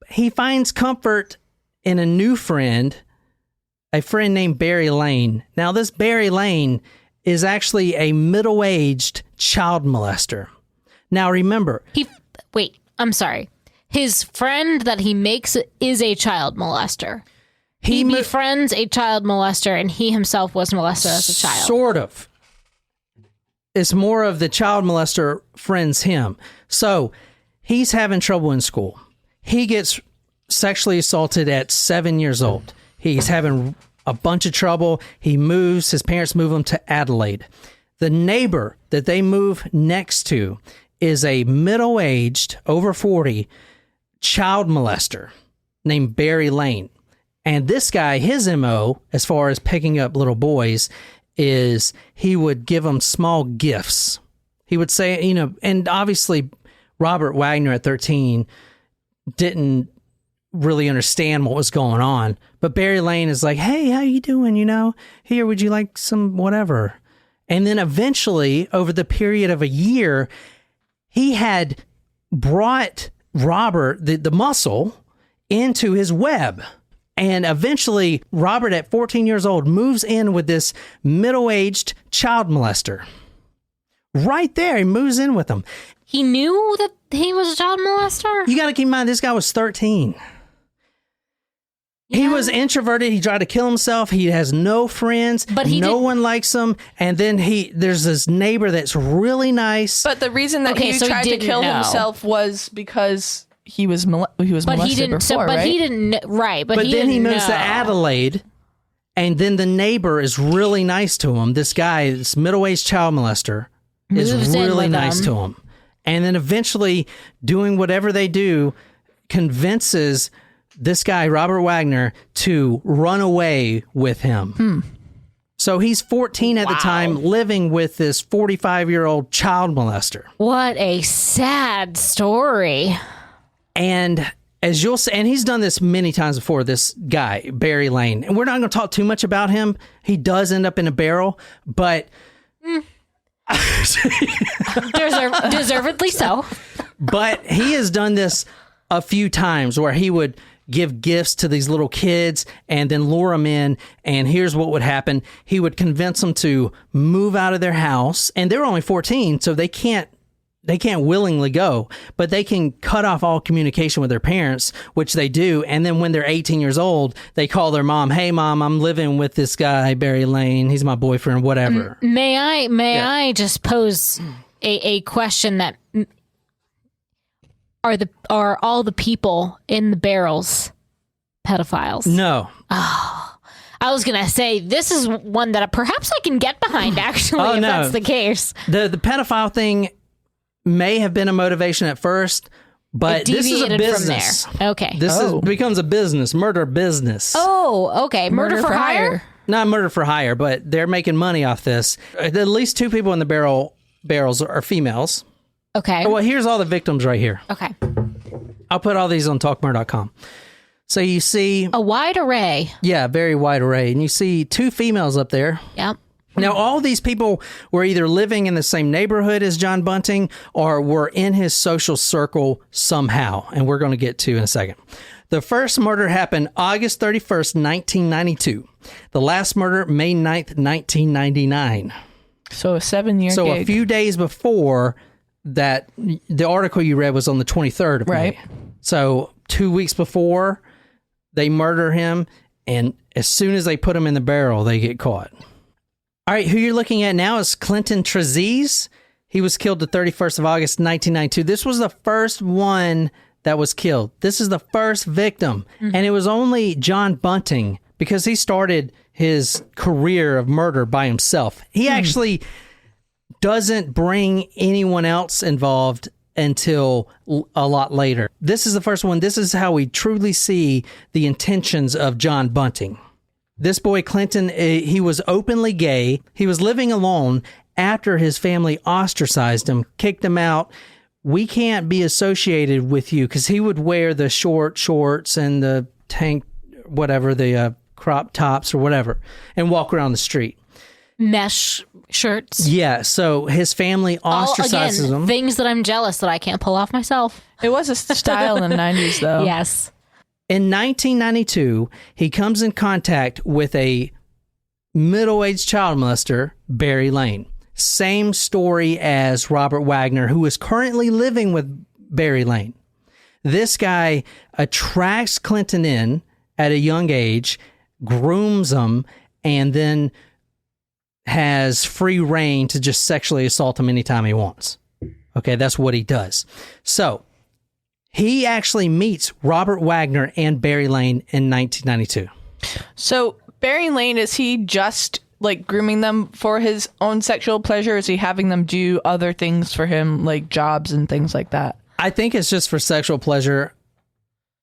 He finds comfort in a new friend, a friend named Barry Lane. Now, this Barry Lane is actually a middle-aged child molester. Now, remember, I'm sorry. His friend that he makes is a child molester. He befriends a child molester, and he himself was molested as a child. Sort of. It's more of the child molester friends him. So he's having trouble in school. He gets sexually assaulted at 7 years old. He's having a bunch of trouble. He moves. His parents move him to Adelaide. The neighbor that they move next to is a middle-aged, over 40, child molester named Barry Lane. And this guy, his MO, as far as picking up little boys, is he would give them small gifts. He would say, and obviously Robert Wagner at 13 didn't really understand what was going on. But Barry Lane is like, hey, how you doing? Here, would you like some whatever? And then eventually, over the period of a year, he had brought Robert, the muscle, into his web. And eventually, Robert, at 14 years old, moves in with this middle-aged child molester. Right there, he moves in with him. He knew that he was a child molester? You got to keep in mind, this guy was 13. He was introverted. He tried to kill himself. He has no friends. But no one likes him. And then there's this neighbor that's really nice. But the reason that he tried to kill himself was because he was molested before, right? But he didn't, right. But then he moves to Adelaide, and then the neighbor is really nice to him. This guy, this middle-aged child molester, is really nice to him. And then eventually, doing whatever they do, convinces this guy, Robert Wagner, to run away with him. So he's 14 at the time, living with this 45-year-old child molester. What a sad story. And as you'll see, and he's done this many times before, this guy, Barry Lane. And we're not going to talk too much about him. He does end up in a barrel, but... Deservedly so. But he has done this a few times where he would give gifts to these little kids and then lure them in. And here's what would happen. He would convince them to move out of their house. And they're only 14, so they can't willingly go, but they can cut off all communication with their parents, which they do. And then when they're 18 years old, they call their mom, "Hey mom, I'm living with this guy, Barry Lane. He's my boyfriend," whatever. May I just pose a question that are all the people in the barrels pedophiles? No. Oh, I was going to say, this is one that perhaps I can get behind, actually, if that's the case. The pedophile thing may have been a motivation at first, but this is a business. From there. Okay. This becomes a business, murder business. Oh, okay. Murder for hire? Not murder for hire, but they're making money off this. At least 2 people in the barrels are females. Okay. Well, here's all the victims right here. Okay. I'll put all these on talkmurder.com. So you see... a wide array. Yeah, very wide array. And you see 2 females up there. Yep. Now, all these people were either living in the same neighborhood as John Bunting or were in his social circle somehow, and we're going to get to in a second. The first murder happened August 31st, 1992. The last murder, May 9th, 1999. So a 7-year So gig. a few days before that, the article you read was on the 23rd of May. So 2 weeks before, they murder him, and as soon as they put him in the barrel, they get caught. All right, who you're looking at now is Clinton Trezise. He was killed the 31st of August, 1992. This was the first one that was killed. This is the first victim. And it was only John Bunting, because he started his career of murder by himself. He actually doesn't bring anyone else involved until a lot later. This is the first one. This is how we truly see the intentions of John Bunting. This boy, Clinton, he was openly gay. He was living alone after his family ostracized him, kicked him out. We can't be associated with you, because he would wear the short shorts and the tank, whatever, the crop tops or whatever, and walk around the street. Mesh shirts. Yeah, so his family ostracizes him. Things that I'm jealous that I can't pull off myself. It was a style in the 90s, though. Yes. In 1992, he comes in contact with a middle-aged child molester, Barry Lane. Same story as Robert Wagner, who is currently living with Barry Lane. This guy attracts Clinton in at a young age, grooms him, and then has free reign to just sexually assault him anytime he wants. Okay, that's what he does. So he actually meets Robert Wagner and Barry Lane in 1992. So Barry Lane, is he just like grooming them for his own sexual pleasure? Is he having them do other things for him, like jobs and things like that? I think it's just for sexual pleasure.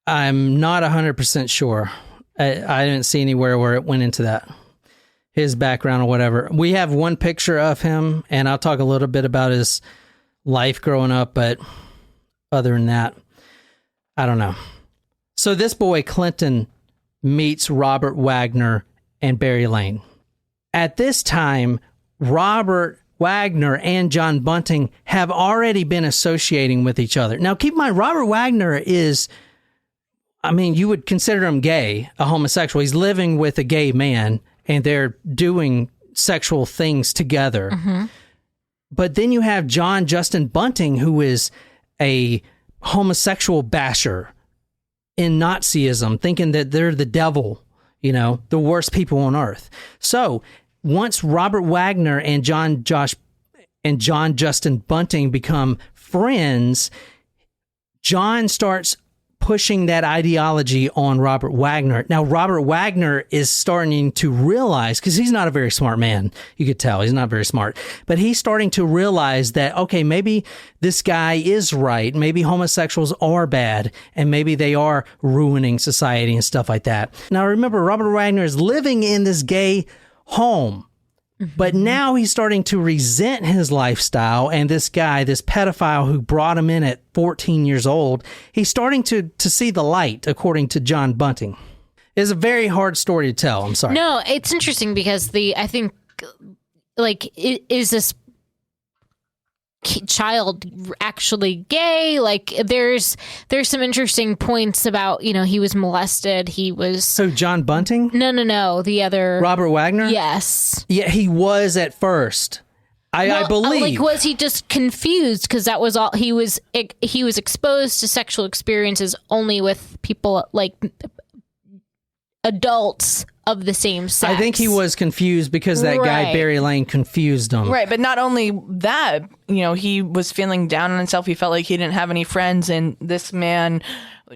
I'm not 100% sure. I didn't see anywhere where it went into that, his background or whatever. We have one picture of him, and I'll talk a little bit about his life growing up, but other than that, I don't know. So this boy, Clinton, meets Robert Wagner and Barry Lane. At this time, Robert Wagner and John Bunting have already been associating with each other. Now, keep in mind, Robert Wagner is I mean, you would consider him gay, a homosexual. He's living with a gay man and they're doing sexual things together. Mm-hmm. But then you have John Justin Bunting, who is a homosexual basher in Nazism, thinking that they're the devil, you know, the worst people on earth. So once Robert Wagner and John Justin Bunting become friends, John starts pushing that ideology on Robert Wagner. Now, Robert Wagner is starting to realize, because he's not a very smart man, you could tell he's not very smart, but he's starting to realize that, okay, maybe this guy is right. Maybe homosexuals are bad, and maybe they are ruining society and stuff like that. Now, remember, Robert Wagner is living in this gay home. But now he's starting to resent his lifestyle, and this guy, this pedophile who brought him in at 14 years old, he's starting to see the light, according to John Bunting. It's a very hard story to tell. I'm sorry. No, it's interesting because I think, like, is this child actually gay? Like, there's some interesting points about, you know, he was molested. He was... So John Bunting? No. The other... Robert Wagner? Yes. Yeah, he was at first. I believe. Like, was he just confused? Because that was all... He was exposed to sexual experiences only with people, like, adults of the same sex. I think he was confused because that guy, Barry Lane, confused him. Right, but not only that, you know, he was feeling down on himself. He felt like he didn't have any friends, and this man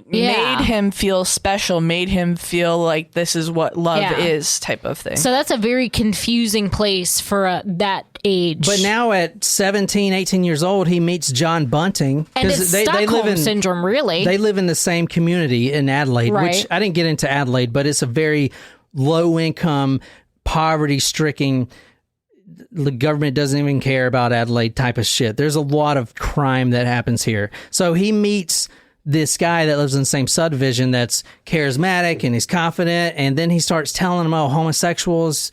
made him feel special, made him feel like this is what love is, type of thing. So that's a very confusing place for that age. But now at 17, 18 years old, he meets John Bunting. And it's Stockholm Syndrome, really. They live in the same community in Adelaide, which I didn't get into Adelaide, but it's a very low-income, poverty-stricken, the government doesn't even care about Adelaide type of shit. There's a lot of crime that happens here. So he meets this guy that lives in the same subdivision that's charismatic and he's confident, and then he starts telling him, oh, homosexuals,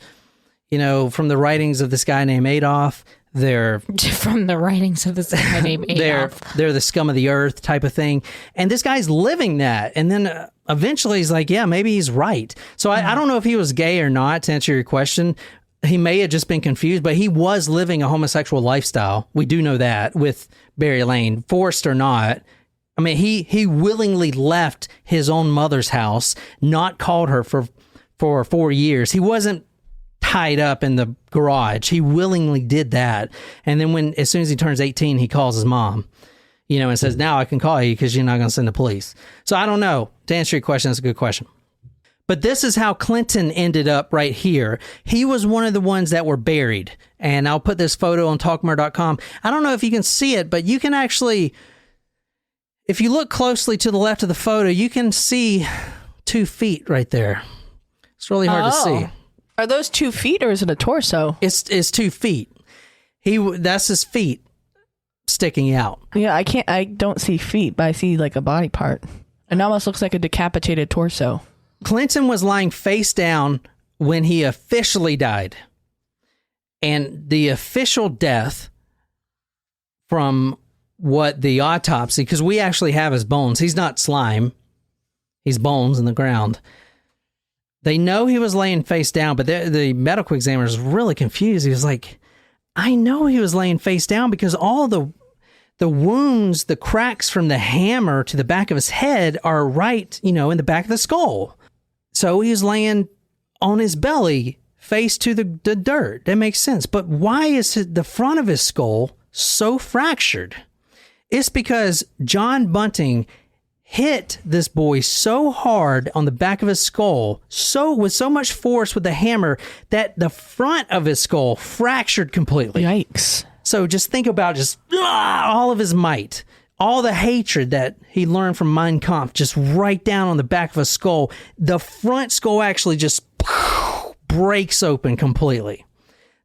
you know, from the writings of this guy named Adolf, they're... From the writings of this guy named Adolf. They're the scum of the earth type of thing. And this guy's living that. And then eventually he's like, yeah, maybe he's right. So I don't know if he was gay or not, to answer your question. He may have just been confused, but he was living a homosexual lifestyle. We do know that with Barry Lane, forced or not. I mean, he willingly left his own mother's house, not called her for 4 years. He wasn't tied up in the garage. He willingly did that. And then as soon as he turns 18, he calls his mom, you know, and says, now I can call you because you're not going to send the police. So I don't know. To answer your question, that's a good question. But this is how Clinton ended up right here. He was one of the ones that were buried. And I'll put this photo on talkmore.com. I don't know if you can see it, but you can actually, if you look closely to the left of the photo, you can see 2 feet right there. It's really hard to see. Are those 2 feet or is it a torso? It's 2 feet. That's his feet sticking out. Yeah, I don't see feet, but I see like a body part. It almost looks like a decapitated torso. Clinton was lying face down when he officially died. And the official death, from what the autopsy, because we actually have his bones. He's not slime. He's bones in the ground. They know he was laying face down, but the medical examiner was really confused. He was like, I know he was laying face down because all the wounds, the cracks from the hammer to the back of his head are right, you know, in the back of the skull. So he was laying on his belly, face to the dirt. That makes sense. But why is the front of his skull so fractured? It's because John Bunting hit this boy so hard on the back of his skull, with so much force with the hammer, that the front of his skull fractured completely. Yikes. So just think about all of his might, all the hatred that he learned from Mein Kampf, just right down on the back of his skull. The front skull actually just breaks open completely.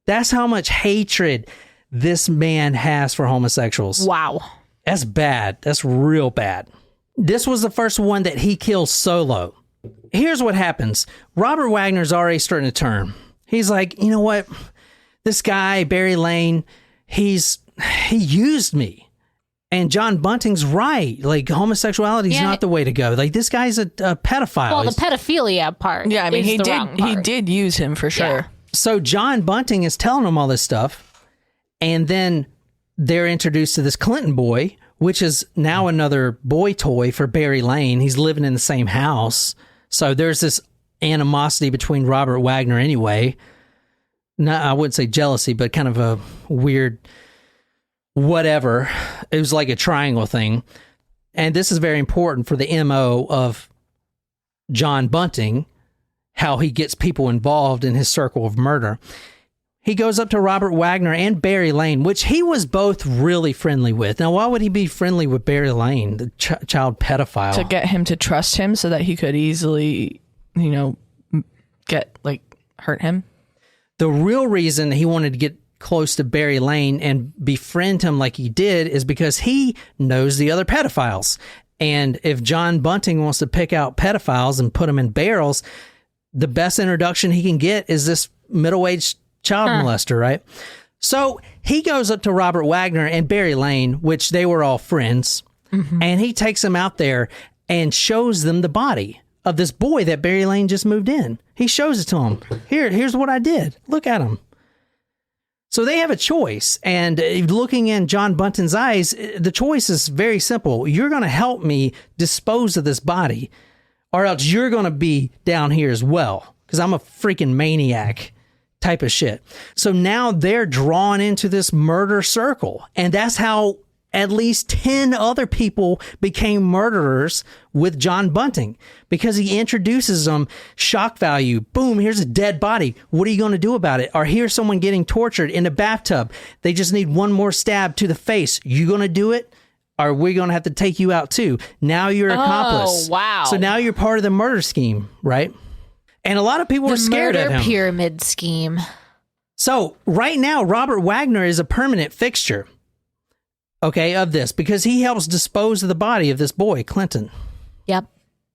That's how much hatred this man has for homosexuals. Wow. That's bad. That's real bad. This was the first one that he kills solo. Here's what happens. Robert Wagner's already starting to turn. He's like, you know what? This guy, Barry Lane, he used me. And John Bunting's right. Like, homosexuality is not the way to go. Like, this guy's a pedophile. Well, the pedophilia part. Yeah, I mean, is the wrong part. he did use him for sure. Yeah. So John Bunting is telling him all this stuff, and then they're introduced to this Clinton boy, which is now another boy toy for Barry Lane. He's living in the same house. So there's this animosity between Robert Wagner anyway. Not, I wouldn't say jealousy, but kind of a weird whatever. It was like a triangle thing. And this is very important for the MO of John Bunting, how he gets people involved in his circle of murder. He goes up to Robert Wagner and Barry Lane, which he was both really friendly with. Now, why would he be friendly with Barry Lane, the child pedophile? To get him to trust him so that he could easily, hurt him. The real reason he wanted to get close to Barry Lane and befriend him like he did is because he knows the other pedophiles. And if John Bunting wants to pick out pedophiles and put them in barrels, the best introduction he can get is this middle-aged child molester, right? So he goes up to Robert Wagner and Barry Lane, which they were all friends, and he takes them out there and shows them the body of this boy that Barry Lane just moved in. He shows it to them. Here's what I did. Look at him. So they have a choice, and looking in John Bunting's eyes, the choice is very simple. You're going to help me dispose of this body, or else you're going to be down here as well, because I'm a freaking maniac type of shit. So now they're drawn into this murder circle, and that's how at least 10 other people became murderers with John Bunting, because he introduces them, shock value, boom, here's a dead body. What are you going to do about it? Or here's someone getting tortured in a bathtub. They just need one more stab to the face. You going to do it? Or we're going to have to take you out too. Now you're an accomplice. Oh, wow. So now you're part of the murder scheme, right? And a lot of people were scared of him. The murder pyramid scheme. So right now, Robert Wagner is a permanent fixture, okay, of this, because he helps dispose of the body of this boy, Clinton. Yep.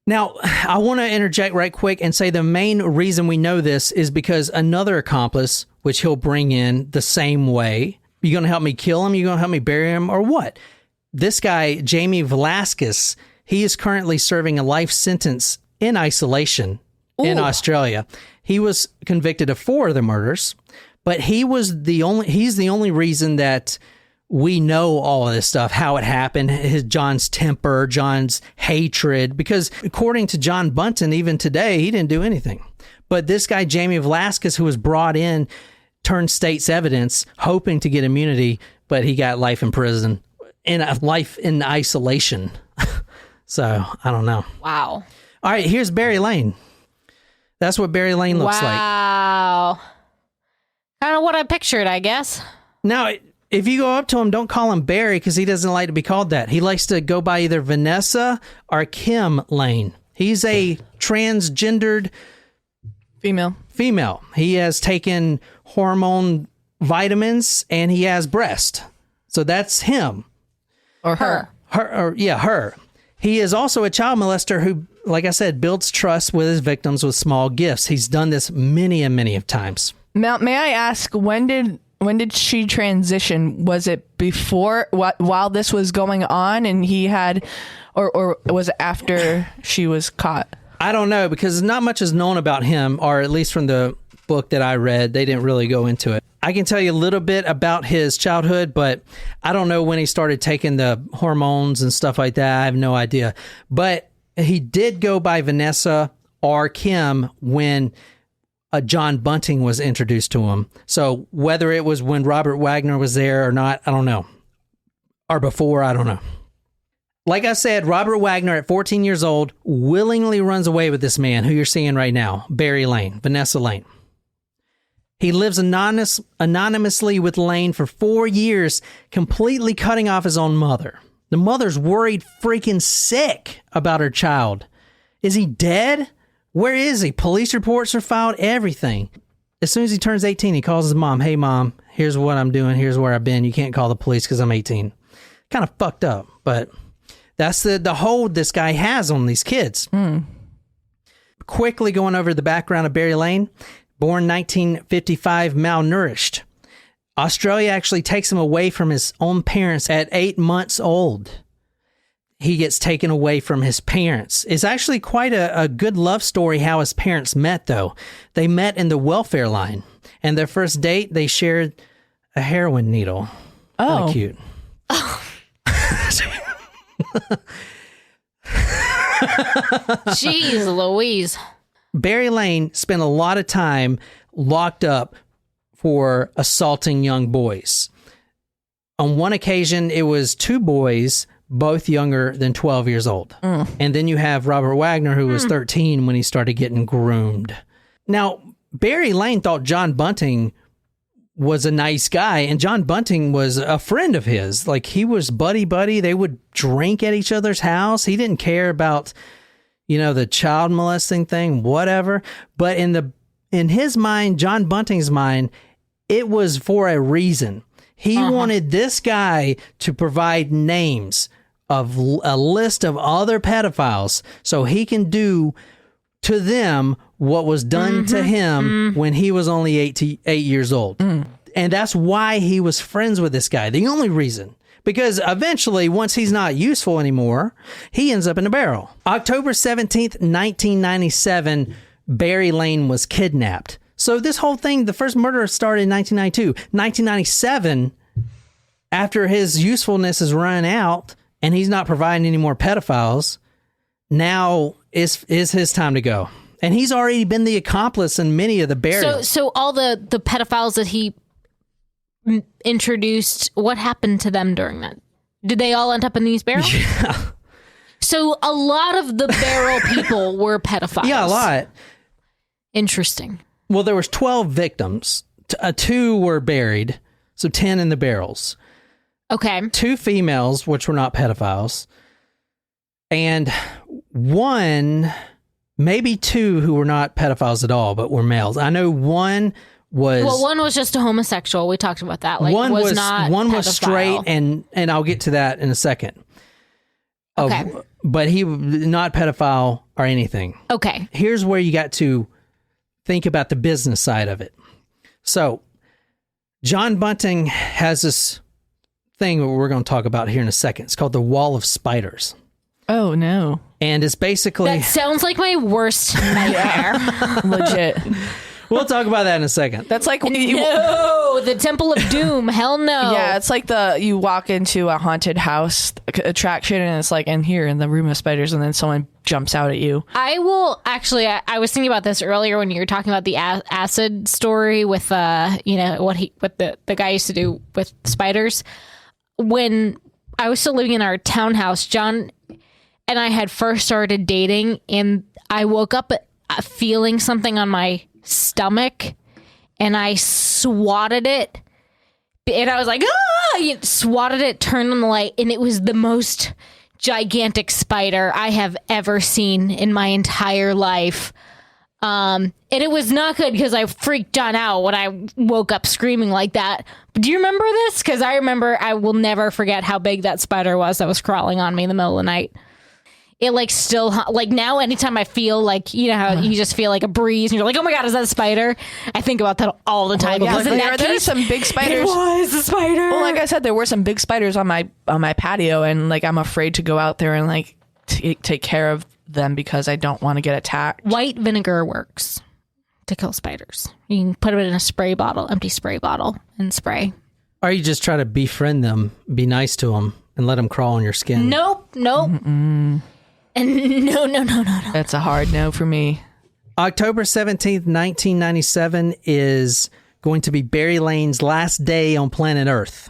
Now, I want to interject right quick and say the main reason we know this is because another accomplice, which he'll bring in the same way, you going to help me kill him? You going to help me bury him, or what? This guy, Jamie Velasquez, he is currently serving a life sentence in isolation in Australia. He was convicted of 4 of the murders, but he's the only reason that we know all of this stuff, how it happened, John's temper, John's hatred, because according to John Bunting, even today, he didn't do anything. But this guy, Jamie Velasquez, who was brought in, turned state's evidence, hoping to get immunity, but he got life in prison, life in isolation. So, I don't know. Wow. All right, here's Barry Lane. That's what Barry Lane looks like. Wow. Kind of what I pictured, I guess. Now, if you go up to him, don't call him Barry, because he doesn't like to be called that. He likes to go by either Vanessa or Kim Lane. He's a transgendered female. He has taken hormone vitamins, and he has breast. So that's him. Or her. Her. He is also a child molester who, like I said, builds trust with his victims with small gifts. He's done this many and many of times. May I ask, when did she transition? Was it before, while this was going on, and he had, or was it after she was caught? I don't know, because not much is known about him, or at least from the book that I read, they didn't really go into it. I can tell you a little bit about his childhood, but I don't know when he started taking the hormones and stuff like that. I have no idea. But he did go by Vanessa or Kim when John Bunting was introduced to him. So whether it was when Robert Wagner was there or not, I don't know. Or before, I don't know. Like I said, Robert Wagner at 14 years old willingly runs away with this man who you're seeing right now, Barry Lane, Vanessa Lane. He lives anonymously with Lane for 4 years, completely cutting off his own mother. The mother's worried freaking sick about her child. Is he dead? Where is he? Police reports are filed, everything. As soon as he turns 18, he calls his mom. Hey, Mom, here's what I'm doing. Here's where I've been. You can't call the police because I'm 18. Kind of fucked up, but that's the hold this guy has on these kids. Quickly going over the background of Barry Lane. Born 1955, malnourished. Australia actually takes him away from his own parents at 8 months old. He gets taken away from his parents. It's actually quite a good love story how his parents met, though. They met in the welfare line, and their first date, they shared a heroin needle. Oh. Kind of cute. Jeez Louise. Barry Lane spent a lot of time locked up for assaulting young boys. On one occasion, it was 2 boys, both younger than 12 years old. And then you have Robert Wagner, who was 13 when he started getting groomed. Now, Barry Lane thought John Bunting was a nice guy, and John Bunting was a friend of his. Like, he was buddy-buddy. They would drink at each other's house. He didn't care about, the child molesting thing, whatever. But in his mind, John Bunting's mind, it was for a reason. He wanted this guy to provide names of a list of other pedophiles so he can do to them what was done to him when he was only 8 years old. And that's why he was friends with this guy. The only reason. Because eventually, once he's not useful anymore, he ends up in a barrel. October 17th, 1997, Barry Lane was kidnapped. So this whole thing, the first murder started in 1992. 1997, after his usefulness is run out and he's not providing any more pedophiles, now is his time to go. And he's already been the accomplice in many of the burials. So all the pedophiles that he introduced, what happened to them during that? Did they all end up in these barrels? Yeah. So a lot of the barrel people were pedophiles. Yeah, a lot. Interesting. Well, there was 12 victims. 2 were buried, so 10 in the barrels. Okay. 2 females, which were not pedophiles, and 1, maybe 2 who were not pedophiles at all, but were males. I know one was... Well, one was just a homosexual. We talked about that. Like, one was not one pedophile. was straight, and I'll get to that in a second. Okay. But he not pedophile or anything. Okay. Here's where you got to think about the business side of it. So, John Bunting has this thing that we're going to talk about here in a second. It's called the Wall of Spiders. Oh, no. And it's basically... That sounds like my worst nightmare. Legit. We'll talk about that in a second. That's like when No, the Temple of Doom. Hell no. Yeah, it's like you walk into a haunted house attraction and it's like in here in the room of spiders and then someone jumps out at you. I will actually, I was thinking about this earlier when you were talking about the acid story with, what the guy used to do with spiders. When I was still living in our townhouse, John and I had first started dating, and I woke up feeling something on my stomach, and I swatted it, and I was like, ah! Swatted it, turned on the light, and it was the most gigantic spider I have ever seen in my entire life. And it was not good because I freaked John out when I woke up screaming like that. But do you remember this? Because I remember, I will never forget how big that spider was that was crawling on me in the middle of the night. It still, now anytime I feel how you just feel like a breeze and you're like, oh my God, is that a spider? I think about that all the time. Well, there's some big spiders. It was a spider. Well, like I said, there were some big spiders on my patio, and I'm afraid to go out there and take care of them because I don't want to get attacked. White vinegar works to kill spiders. You can put it in a spray bottle, empty spray bottle, and spray. Or you just try to befriend them, be nice to them, and let them crawl on your skin. Nope. And no. That's a hard no for me. October 17th, 1997 is going to be Barry Lane's last day on planet Earth.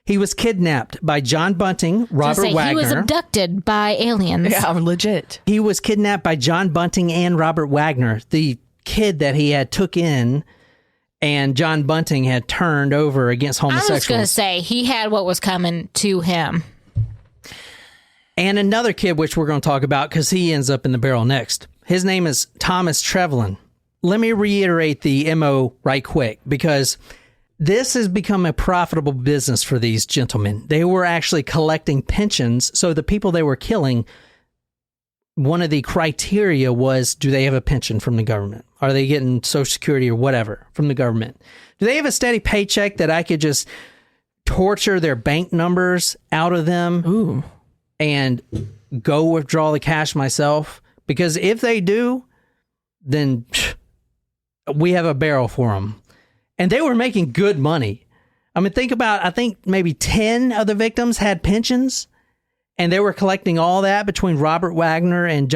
He was kidnapped by John Bunting, Robert Wagner. He was abducted by aliens. Yeah, legit. He was kidnapped by John Bunting and Robert Wagner, the kid that he had took in, and John Bunting had turned over against homosexuals. I was going to say, he had what was coming to him. And another kid, which we're going to talk about because he ends up in the barrel next. His name is Thomas Trevelyan. Let me reiterate the MO right quick, because this has become a profitable business for these gentlemen. They were actually collecting pensions, so the people they were killing one of the criteria was, do they have a pension from the government? Are they getting Social Security or whatever from the government? Do they have a steady paycheck that I could just torture their bank numbers out of them and go withdraw the cash myself? Because if they do, then we have a barrel for them. And they were making good money. I mean, I think maybe 10 of the victims had pensions, and they were collecting all that between Robert Wagner and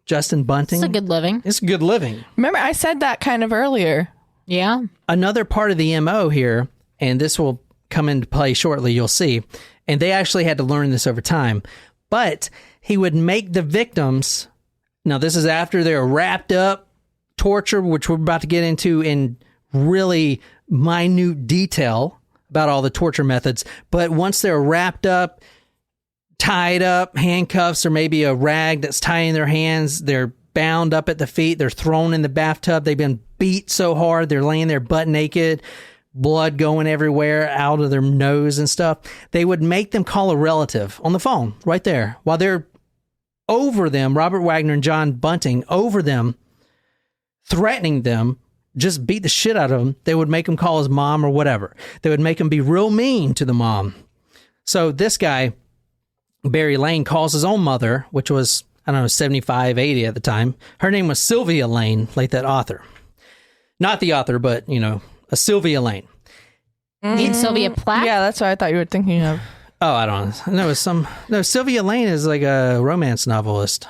Justin Bunting. It's a good living. It's good living. Remember, I said that kind of earlier. Yeah. Another part of the MO here, and this will come into play shortly, you'll see, and they actually had to learn this over time, but he would make the victims, now this is after they're wrapped up, tortured, which we're about to get into in really minute detail about all the torture methods, but once they're wrapped up, tied up, handcuffs, or maybe a rag that's tying their hands, they're bound up at the feet, they're thrown in the bathtub, they've been beat so hard, they're laying there butt naked, blood going everywhere out of their nose and stuff. They would make them call a relative on the phone right there while they're over them, Robert Wagner and John Bunting, over them, threatening them, just beat the shit out of them. They would make him call his mom or whatever. They would make him be real mean to the mom. So this guy, Barry Lane, calls his own mother, which was, I don't know, 75, 80 at the time. Her name was Sylvia Lane, like that author. Not the author, but, a Sylvia Lane. Need Sylvia Plath? Yeah, that's what I thought you were thinking of. Oh, I don't know. No, Sylvia Lane is like a romance novelist.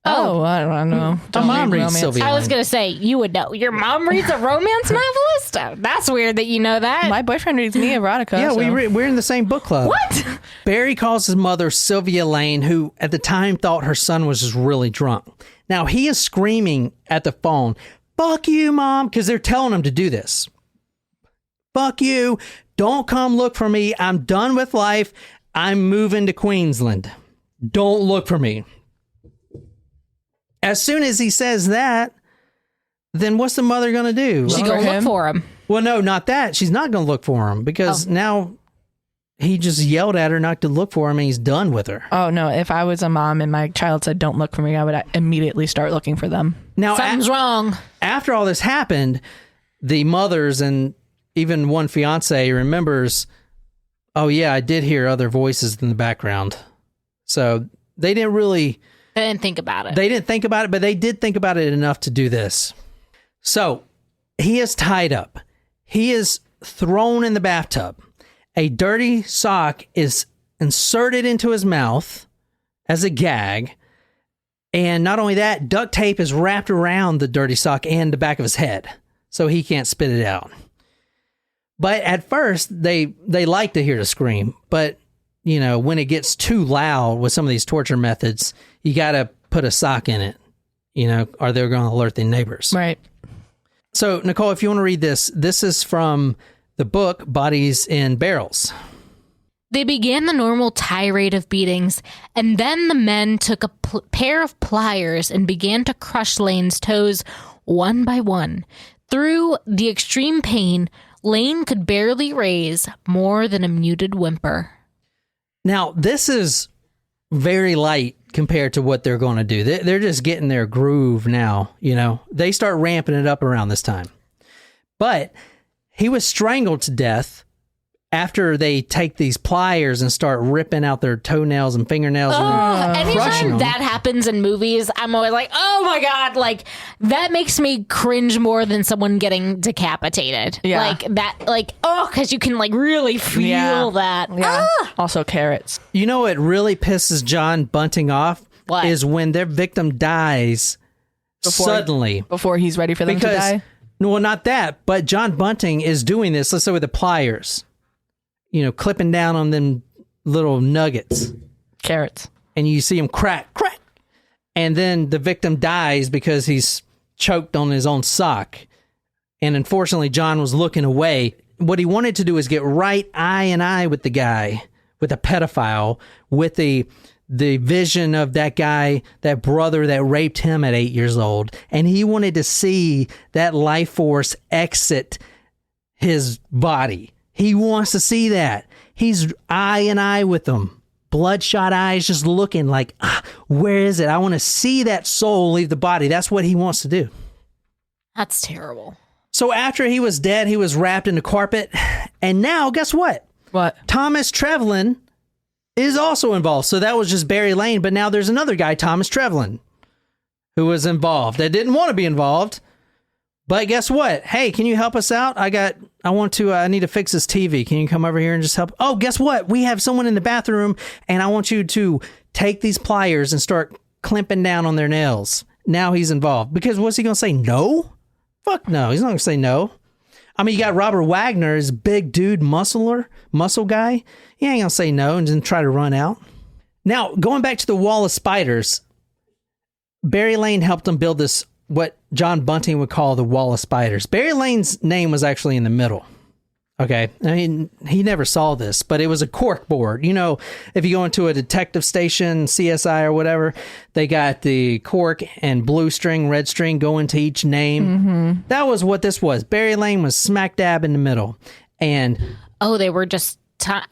Oh, I don't know. My mom reads Sylvia I was Lane. going to say, you would know. Your mom reads a romance novelist? Oh, that's weird that you know that. My boyfriend reads me erotica. Yeah, so. we're in the same book club. What? Barry calls his mother Sylvia Lane, who at the time thought her son was just really drunk. Now, he is screaming at the phone, "Fuck you, Mom," because they're telling him to do this. "Fuck you. Don't come look for me. I'm done with life. I'm moving to Queensland. Don't look for me." As soon as he says that, then what's the mother going to do? She go look for him. Well, no, not that. She's not going to look for him because now he just yelled at her not to look for him and he's done with her. Oh, no. If I was a mom and my child said, "Don't look for me," I would immediately start looking for them. Now, Something's wrong. After all this happened, the mothers and even one fiance remembers, "Oh, yeah, I did hear other voices in the background." So they didn't think about it. They didn't think about it, but they did think about it enough to do this. So he is tied up. He is thrown in the bathtub. A dirty sock is inserted into his mouth as a gag. And not only that, duct tape is wrapped around the dirty sock and the back of his head so he can't spit it out. But at first, they like to hear the scream. But, when it gets too loud with some of these torture methods, you got to put a sock in it, or they're going to alert the neighbors. Right. So, Nicole, if you want to read this is from the book Bodies in Barrels. They began the normal tirade of beatings, and then the men took a pair of pliers and began to crush Lane's toes one by one. Through the extreme pain, Lane could barely raise more than a muted whimper. Now, this is very light compared to what they're going to do. They're just getting their groove now, They start ramping it up around this time. But he was strangled to death after they take these pliers and start ripping out their toenails and fingernails and crushing Anytime them. that happens in movies, I'm always like, oh my God, like that makes me cringe more than someone getting decapitated. Yeah. Like that, because you can like really feel that. Yeah. Also carrots. You know what really pisses John Bunting off? What? Is when their victim dies suddenly. Before he's ready for them to die. No, well, not that, but John Bunting is doing this, let's say with the pliers, clipping down on them little nuggets. Carrots. And you see him crack. And then the victim dies because he's choked on his own sock. And unfortunately, John was looking away. What he wanted to do is get right eye and eye with the guy, with a pedophile, with the vision of that guy, that brother that raped him at 8 years old. And he wanted to see that life force exit his body. He wants to see that. He's eye and eye with them. bloodshot eyes, just looking like, where is it? I want to see that soul leave the body. That's what he wants to do. That's terrible. So after he was dead, he was wrapped in the carpet. And now, guess what? What? Thomas Trevelyan is also involved. So that was just Barry Lane. But now there's another guy, Thomas Trevelyan, who was involved. That didn't want to be involved. But guess what? Hey, can you help us out? I need to fix this TV. Can you come over here and just help? Oh, guess what? We have someone in the bathroom, and I want you to take these pliers and start clamping down on their nails. Now he's involved. Because what's he going to say? No? Fuck no. He's not going to say no. I mean, you got Robert Wagner, his big dude, muscle guy. He ain't going to say no and then try to run out. Now, going back to the wall of spiders, Barry Lane helped him build this, what John Bunting would call the wall of spiders. Barry Lane's name was actually in the middle. Okay. I mean, he never saw this, but it was a cork board. You know, if you go into a detective station, CSI or whatever, they got the cork and blue string, red string go into each name. Mm-hmm. That was what this was. Barry Lane was smack dab in the middle. And they were just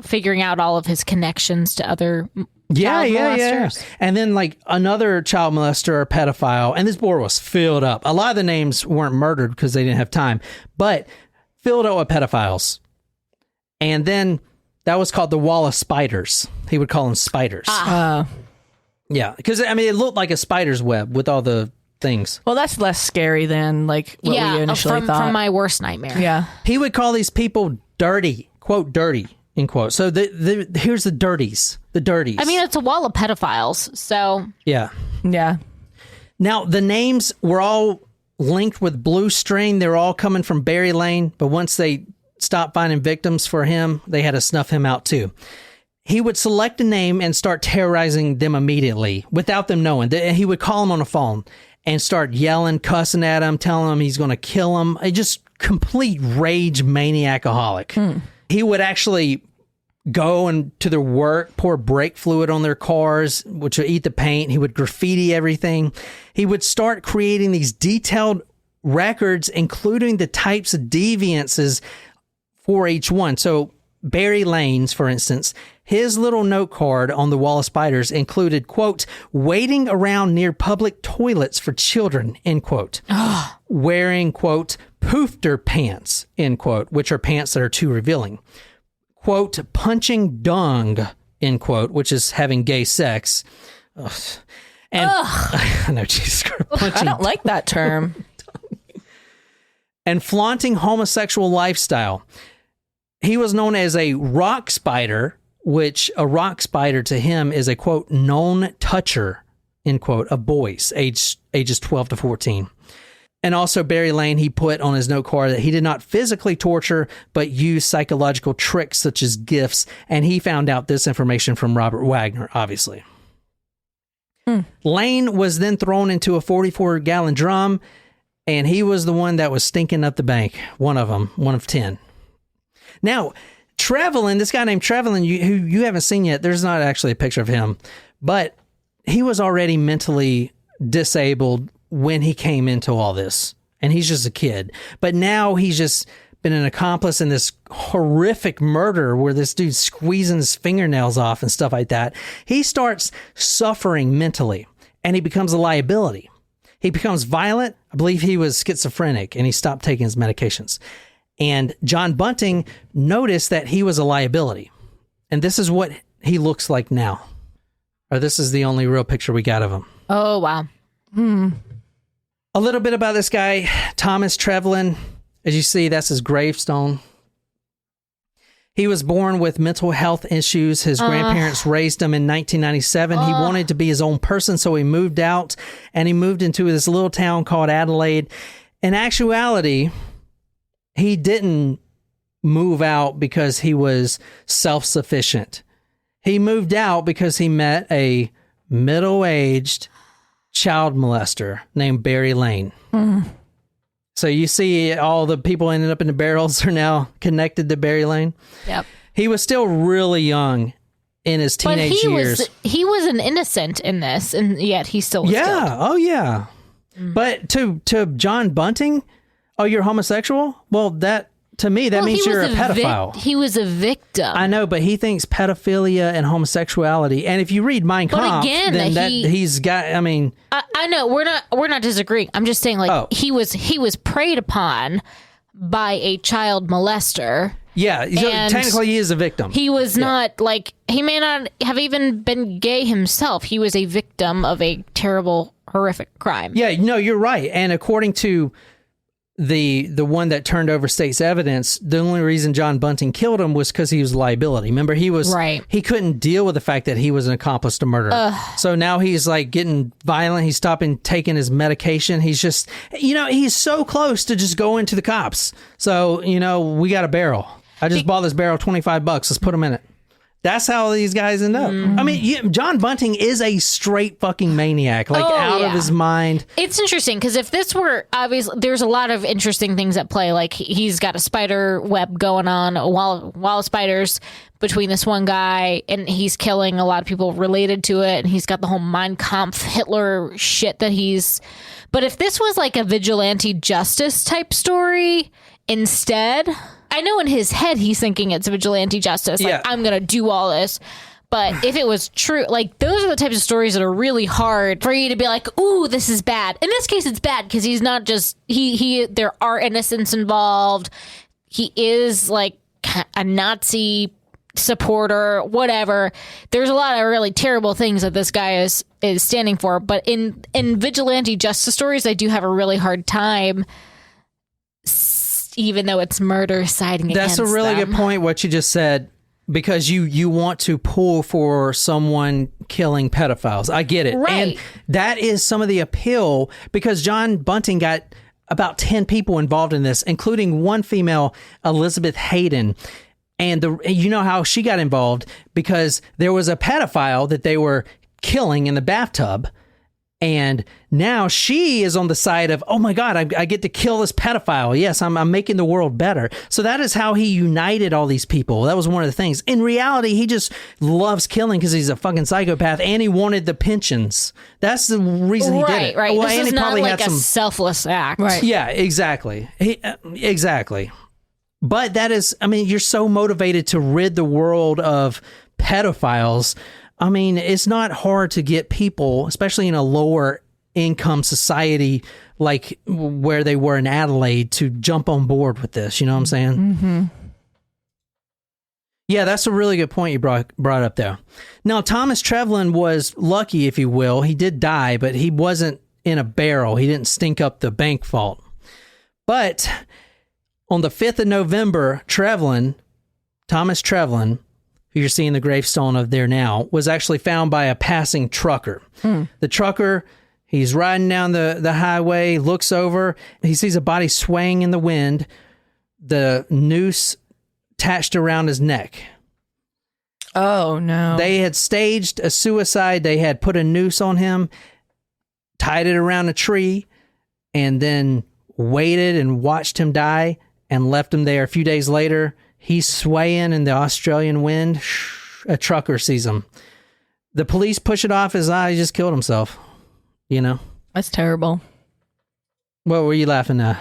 figuring out all of his connections to other child molesters. And then like another child molester or pedophile, and this board was filled up. A lot of the names weren't murdered because they didn't have time, but filled up with pedophiles. And then that was called the wall of spiders. He would call them spiders. Yeah, because I mean it looked like a spider's web with all the things. Well, that's less scary than like what we initially thought. From my worst nightmare. Yeah. He would call these people dirty, quote, dirty, end quote. So here's the dirties. The dirties. I mean, it's a wall of pedophiles, so... Yeah. Yeah. Now, the names were all linked with blue string. They were all coming from Barry Lane, but once they stopped finding victims for him, they had to snuff him out too. He would select a name and start terrorizing them immediately without them knowing. He would call them on the phone and start yelling, cussing at them, telling them he's going to kill them. Just complete rage maniacaholic. He would actually go and to their work, pour brake fluid on their cars, which would eat the paint. He would graffiti everything. He would start creating these detailed records, including the types of deviances for each one. So Barry Lane's, for instance, his little note card on the wall of spiders included, quote, waiting around near public toilets for children, end quote. Wearing, quote, poofter pants, end quote, which are pants that are too revealing. Quote, punching dung, end quote, which is having gay sex. Ugh. And I know, Jesus Christ. I don't like that term. And flaunting homosexual lifestyle. He was known as a rock spider, which a rock spider to him is a, quote, known toucher, end quote, of boys ages 12 to 14. And also Barry Lane, he put on his note card that he did not physically torture, but use psychological tricks such as gifts. And he found out this information from Robert Wagner, obviously. Lane was then thrown into a 44-gallon drum, and he was the one that was stinking up the bank. One of them, one of 10. Now, Trevelyan, this guy named Trevelyan, who you haven't seen yet, there's not actually a picture of him, but he was already mentally disabled when he came into all this, and he's just a kid. But now he's just been an accomplice in this horrific murder where this dude's squeezing his fingernails off and stuff like that. He starts suffering mentally, and he becomes a liability. He becomes violent. I believe he was schizophrenic, and he stopped taking his medications. And John Bunting noticed that he was a liability. And this is what he looks like now. Or this is the only real picture we got of him. Oh, wow. A little bit about this guy, Thomas Trevelyan. As you see, that's his gravestone. He was born with mental health issues. His grandparents raised him in 1997. He wanted to be his own person, so he moved out, and he moved into this little town called Adelaide. In actuality, he didn't move out because he was self-sufficient. He moved out because he met a middle-aged child molester named Barry Lane. So you see all the people ended up in the barrels are now connected to Barry Lane. Yep. He was still really young in his teenage years. He was an innocent in this, and yet he still was killed. Oh, yeah. But to John Bunting, oh, you're homosexual? Well, that to me, that means you're a pedophile. He was a victim. I know, but he thinks pedophilia and homosexuality. And if you read Mein Kampf, then he's got. I mean, I know we're not disagreeing. I'm just saying, like, he was preyed upon by a child molester. Yeah, technically he is a victim. He was not, like, he may not have even been gay himself. He was a victim of a terrible, horrific crime. Yeah, no, you're right. And according to the one that turned over state's evidence, the only reason John Bunting killed him was because he was a liability. Remember, he couldn't deal with the fact that he was an accomplice to murder. So now he's like getting violent. He's stopping taking his medication. He's just, he's so close to just going to the cops. So, we got a barrel. I just bought this barrel, $25. Let's put him in it. That's how these guys end up. I mean, John Bunting is a straight fucking maniac, out of his mind. It's interesting because if this were obviously, there's a lot of interesting things at play. Like he's got a spider web going on, a wall of spiders between this one guy, and he's killing a lot of people related to it. And he's got the whole Mein Kampf Hitler shit that he's. But if this was like a vigilante justice type story instead. I know in his head he's thinking it's vigilante justice. Like, I'm going to do all this. But if it was true, like, those are the types of stories that are really hard for you to be like, ooh, this is bad. In this case, it's bad because he's not just, there are innocents involved. He is, like, a Nazi supporter, whatever. There's a lot of really terrible things that this guy is standing for. But in vigilante justice stories, I do have a really hard time, even though it's murder siding against them. That's a really good point, what you just said, because you want to pull for someone killing pedophiles. I get it. Right. And that is some of the appeal, because John Bunting got about 10 people involved in this, including one female, Elizabeth Hayden. And you know how she got involved? Because there was a pedophile that they were killing in the bathtub. And now she is on the side of, oh my God, I get to kill this pedophile. Yes, I'm making the world better. So that is how he united all these people. That was one of the things. In reality, he just loves killing because he's a fucking psychopath, and he wanted the pensions. That's the reason he did it. Right, well, this is not like a selfless act. Right. Yeah, exactly. Exactly. But that is, I mean, you're so motivated to rid the world of pedophiles. I mean, it's not hard to get people, especially in a lower income society like where they were in Adelaide, to jump on board with this. You know what I'm saying? Mm-hmm. Yeah, that's a really good point you brought up there. Now, Thomas Trevelyan was lucky, if you will. He did die, but he wasn't in a barrel. He didn't stink up the bank vault. But on the 5th of November, Thomas Trevelyan, who you're seeing the gravestone of there now, was actually found by a passing trucker. The trucker, he's riding down the highway, looks over, he sees a body swaying in the wind, the noose attached around his neck. Oh, no. They had staged a suicide. They had put a noose on him, tied it around a tree, and then waited and watched him die and left him there. A few days later, he's swaying in the Australian wind. A trucker sees him. The police push it off his eye. He just killed himself. That's terrible. What were you laughing at?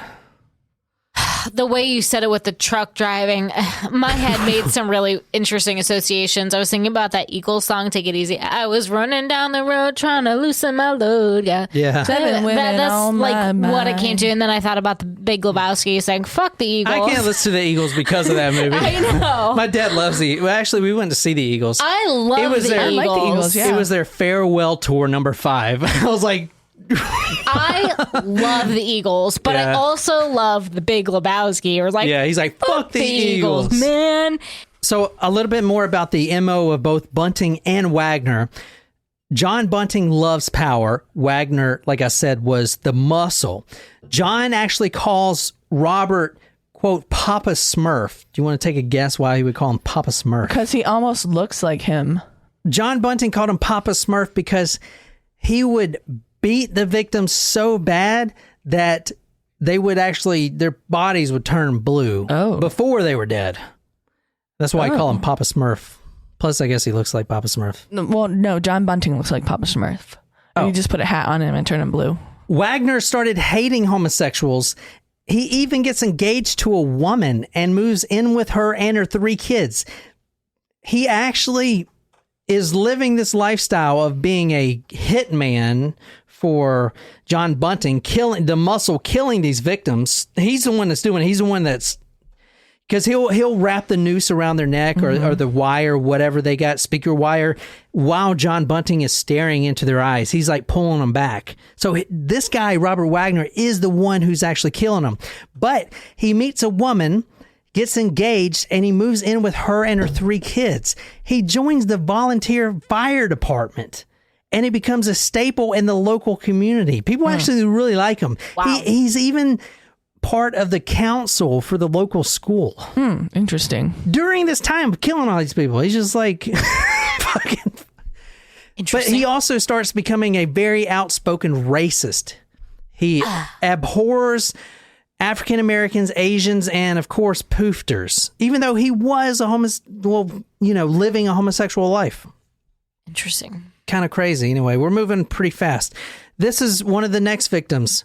The way you said it with the truck driving, my head made some really interesting associations. I was thinking about that Eagles song, Take It Easy. I was running down the road trying to loosen my load. Yeah. Seven women that's on like my mind. what it came to. And then I thought about the Big Lebowski saying, fuck the Eagles. I can't listen to the Eagles because of that movie. I know. My dad loves the Eagles. Well, actually, we went to see the Eagles. I love the Eagles. I like the Eagles, yeah. It was their farewell tour number 5. I was like... I love the Eagles, but I also love the Big Lebowski. Or like, yeah, he's like, fuck the Eagles, man. So a little bit more about the MO of both Bunting and Wagner. John Bunting loves power. Wagner, like I said, was the muscle. John actually calls Robert, quote, Papa Smurf. Do you want to take a guess why he would call him Papa Smurf? Because he almost looks like him. John Bunting called him Papa Smurf because he would beat the victims so bad that they would actually, their bodies would turn blue before they were dead. That's why I call him Papa Smurf. Plus, I guess he looks like Papa Smurf. Well, no, John Bunting looks like Papa Smurf. You just put a hat on him and turn him blue. Wagner started hating homosexuals He even gets engaged to a woman and moves in with her and her 3 kids. He actually is living this lifestyle of being a hitman for John Bunting, killing these victims. He's the one that's doing it. He's the one that's, because he'll wrap the noose around their neck or the wire, whatever they got, speaker wire, while John Bunting is staring into their eyes. He's like pulling them back. So this guy, Robert Wagner, is the one who's actually killing them. But he meets a woman, gets engaged, and he moves in with her and her 3 kids. He joins the volunteer fire department, and he becomes a staple in the local community. People actually really like him. Wow. He's even part of the council for the local school. Interesting. During this time of killing all these people, he's just like fucking. But Interesting. he also starts becoming a very outspoken racist. He abhors African Americans, Asians, and of course poofters, even though he was living a homosexual life. Interesting. Kind of crazy. Anyway, we're moving pretty fast. This is one of the next victims.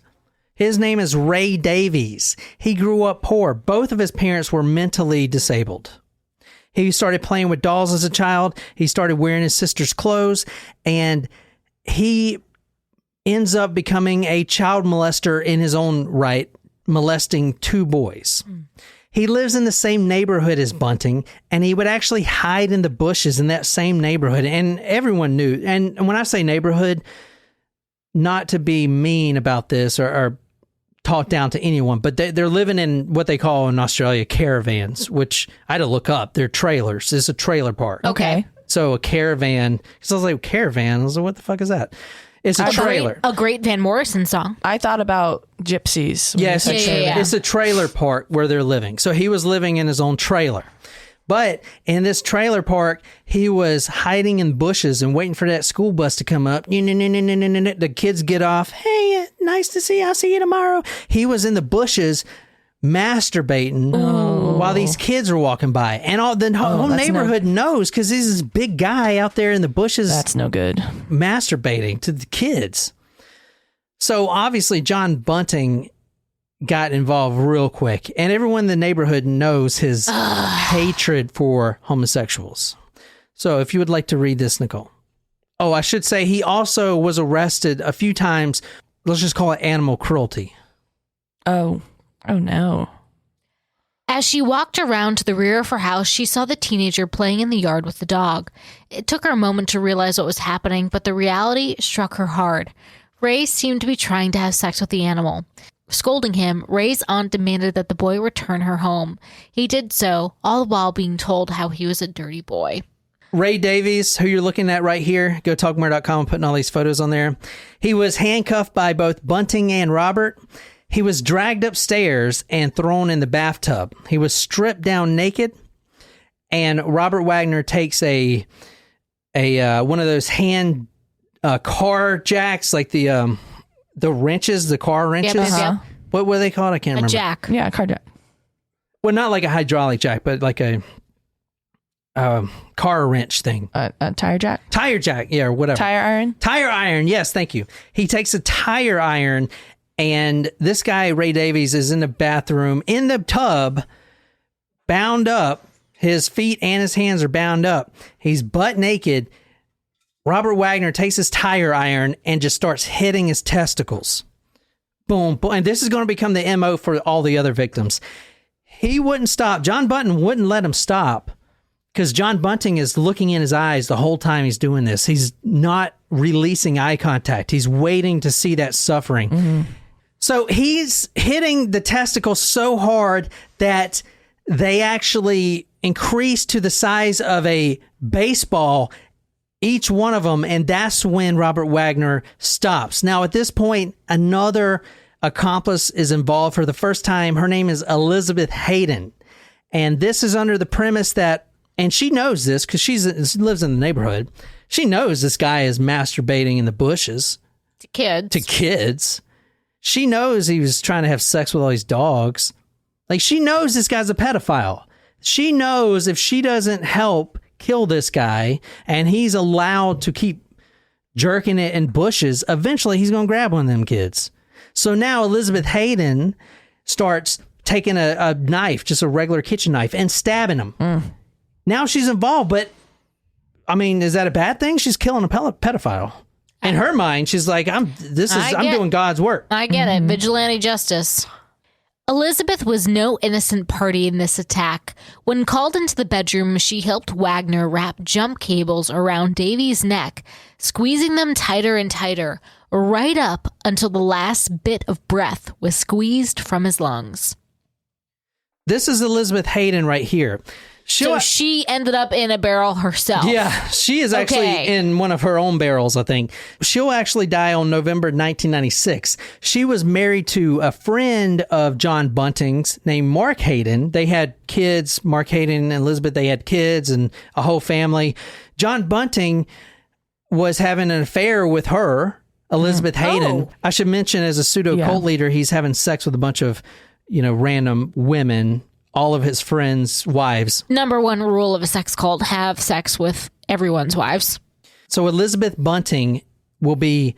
His name is Ray Davies. He grew up poor. Both of his parents were mentally disabled. He started playing with dolls as a child. He started wearing his sister's clothes, and he ends up becoming a child molester in his own right, molesting 2 boys. He lives in the same neighborhood as Bunting, and he would actually hide in the bushes in that same neighborhood, and everyone knew. And when I say neighborhood, not to be mean about this or talk down to anyone, but they're living in what they call in Australia caravans, which I had to look up. They're trailers. It's a trailer park. Okay. So a caravan, because I was like, caravan? I was like, what the fuck is that? It's a trailer. A great Van Morrison song. I thought about gypsies. Yes, Yeah. it's a trailer park where they're living. So he was living in his own trailer. But in this trailer park, he was hiding in bushes and waiting for that school bus to come up. The kids get off. Hey, nice to see you. I'll see you tomorrow. He was in the bushes masturbating while these kids were walking by. And all the whole neighborhood knows, because he's this big guy out there in the bushes. That's no good. Masturbating to the kids. So obviously John Bunting got involved real quick, and everyone in the neighborhood knows his hatred for homosexuals. So if you would like to read this, Nicole. Oh, I should say he also was arrested a few times. Let's just call it animal cruelty. Oh no. As she walked around to the rear of her house, she saw the teenager playing in the yard with the dog. It took her a moment to realize what was happening, but the reality struck her hard. Ray seemed to be trying to have sex with the animal. Scolding him, Ray's aunt demanded that the boy return her home. He did so, all the while being told how he was a dirty boy. Ray Davies, who you're looking at right here, go talkmore.com, I'm putting all these photos on there. He was handcuffed by both Bunting and Robert. He was dragged upstairs and thrown in the bathtub. He was stripped down naked, and Robert Wagner takes a one of those hand car jacks, like the wrenches, the car wrenches. Yep. What were they called? I can't remember. A jack. Yeah, car jack. Well, not like a hydraulic jack, but like a car wrench thing. A tire jack. Tire jack, yeah, or whatever. Tire iron. Tire iron, yes, thank you. He takes a tire iron, and this guy, Ray Davies, is in the bathroom, in the tub, bound up. His feet and his hands are bound up. He's butt naked. Robert Wagner takes his tire iron and just starts hitting his testicles. Boom, boom. And this is going to become the MO for all the other victims. He wouldn't stop. John Bunting wouldn't let him stop, because John Bunting is looking in his eyes the whole time he's doing this. He's not releasing eye contact. He's waiting to see that suffering. Mm-hmm. So he's hitting the testicles so hard that they actually increase to the size of a baseball, each one of them, and that's when Robert Wagner stops. Now, at this point, another accomplice is involved for the first time. Her name is Elizabeth Hayden, and this is under the premise that, and she knows this because she lives in the neighborhood, she knows this guy is masturbating in the bushes. To kids. She knows he was trying to have sex with all these dogs. Like, she knows this guy's a pedophile. She knows if she doesn't help kill this guy and he's allowed to keep jerking it in bushes, eventually he's going to grab one of them kids. So now Elizabeth Hayden starts taking a knife, just a regular kitchen knife, and stabbing him. Now she's involved, but I mean, is that a bad thing? She's killing a pedophile. In her mind, she's like, I'm doing God's work. I get it. Vigilante justice. Elizabeth was no innocent party in this attack. When called into the bedroom, she helped Wagner wrap jump cables around Davy's neck, squeezing them tighter and tighter, right up until the last bit of breath was squeezed from his lungs. This is Elizabeth Hayden right here. So she ended up in a barrel herself. Yeah, she is actually in one of her own barrels, I think. She'll actually die on November 1996. She was married to a friend of John Bunting's named Mark Hayden. They had kids, Mark Hayden and Elizabeth, they had kids and a whole family. John Bunting was having an affair with her, Elizabeth Hayden. I should mention, as a pseudo-cult leader, he's having sex with a bunch of, random women, all of his friends' wives. Number one rule of a sex cult, have sex with everyone's wives. So Elizabeth Bunting will be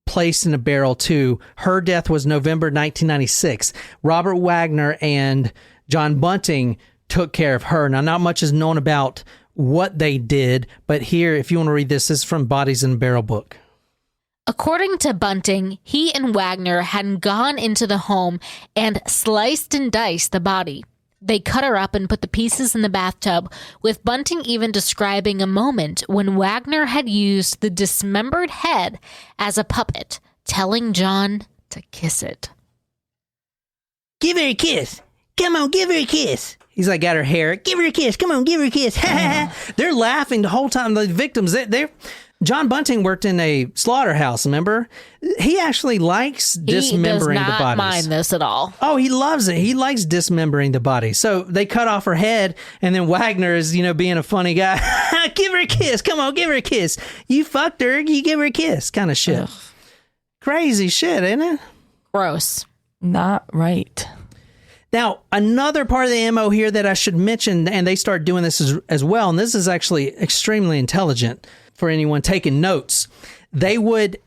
placed in a barrel too. Her death was November 1996. Robert Wagner and John Bunting took care of her. Now, not much is known about what they did, but here, if you want to read this is from Bodies in a Barrel book. According to Bunting, he and Wagner had gone into the home and sliced and diced the body. They cut her up and put the pieces in the bathtub, with Bunting even describing a moment when Wagner had used the dismembered head as a puppet, telling John to kiss it. Give her a kiss. Come on, give her a kiss. He's like, got her hair. Give her a kiss. Come on, give her a kiss. They're laughing the whole time. The victims, they're... John Bunting worked in a slaughterhouse, remember? He actually likes dismembering the bodies. He does not mind this at all. Oh, he loves it. He likes dismembering the body. So they cut off her head, and then Wagner is, being a funny guy. Give her a kiss. Come on, give her a kiss. You fucked her. You give her a kiss. Kind of shit. Ugh. Crazy shit, ain't it? Gross. Not right. Now, another part of the MO here that I should mention, and they start doing this as well, and this is actually extremely intelligent for anyone taking notes. They would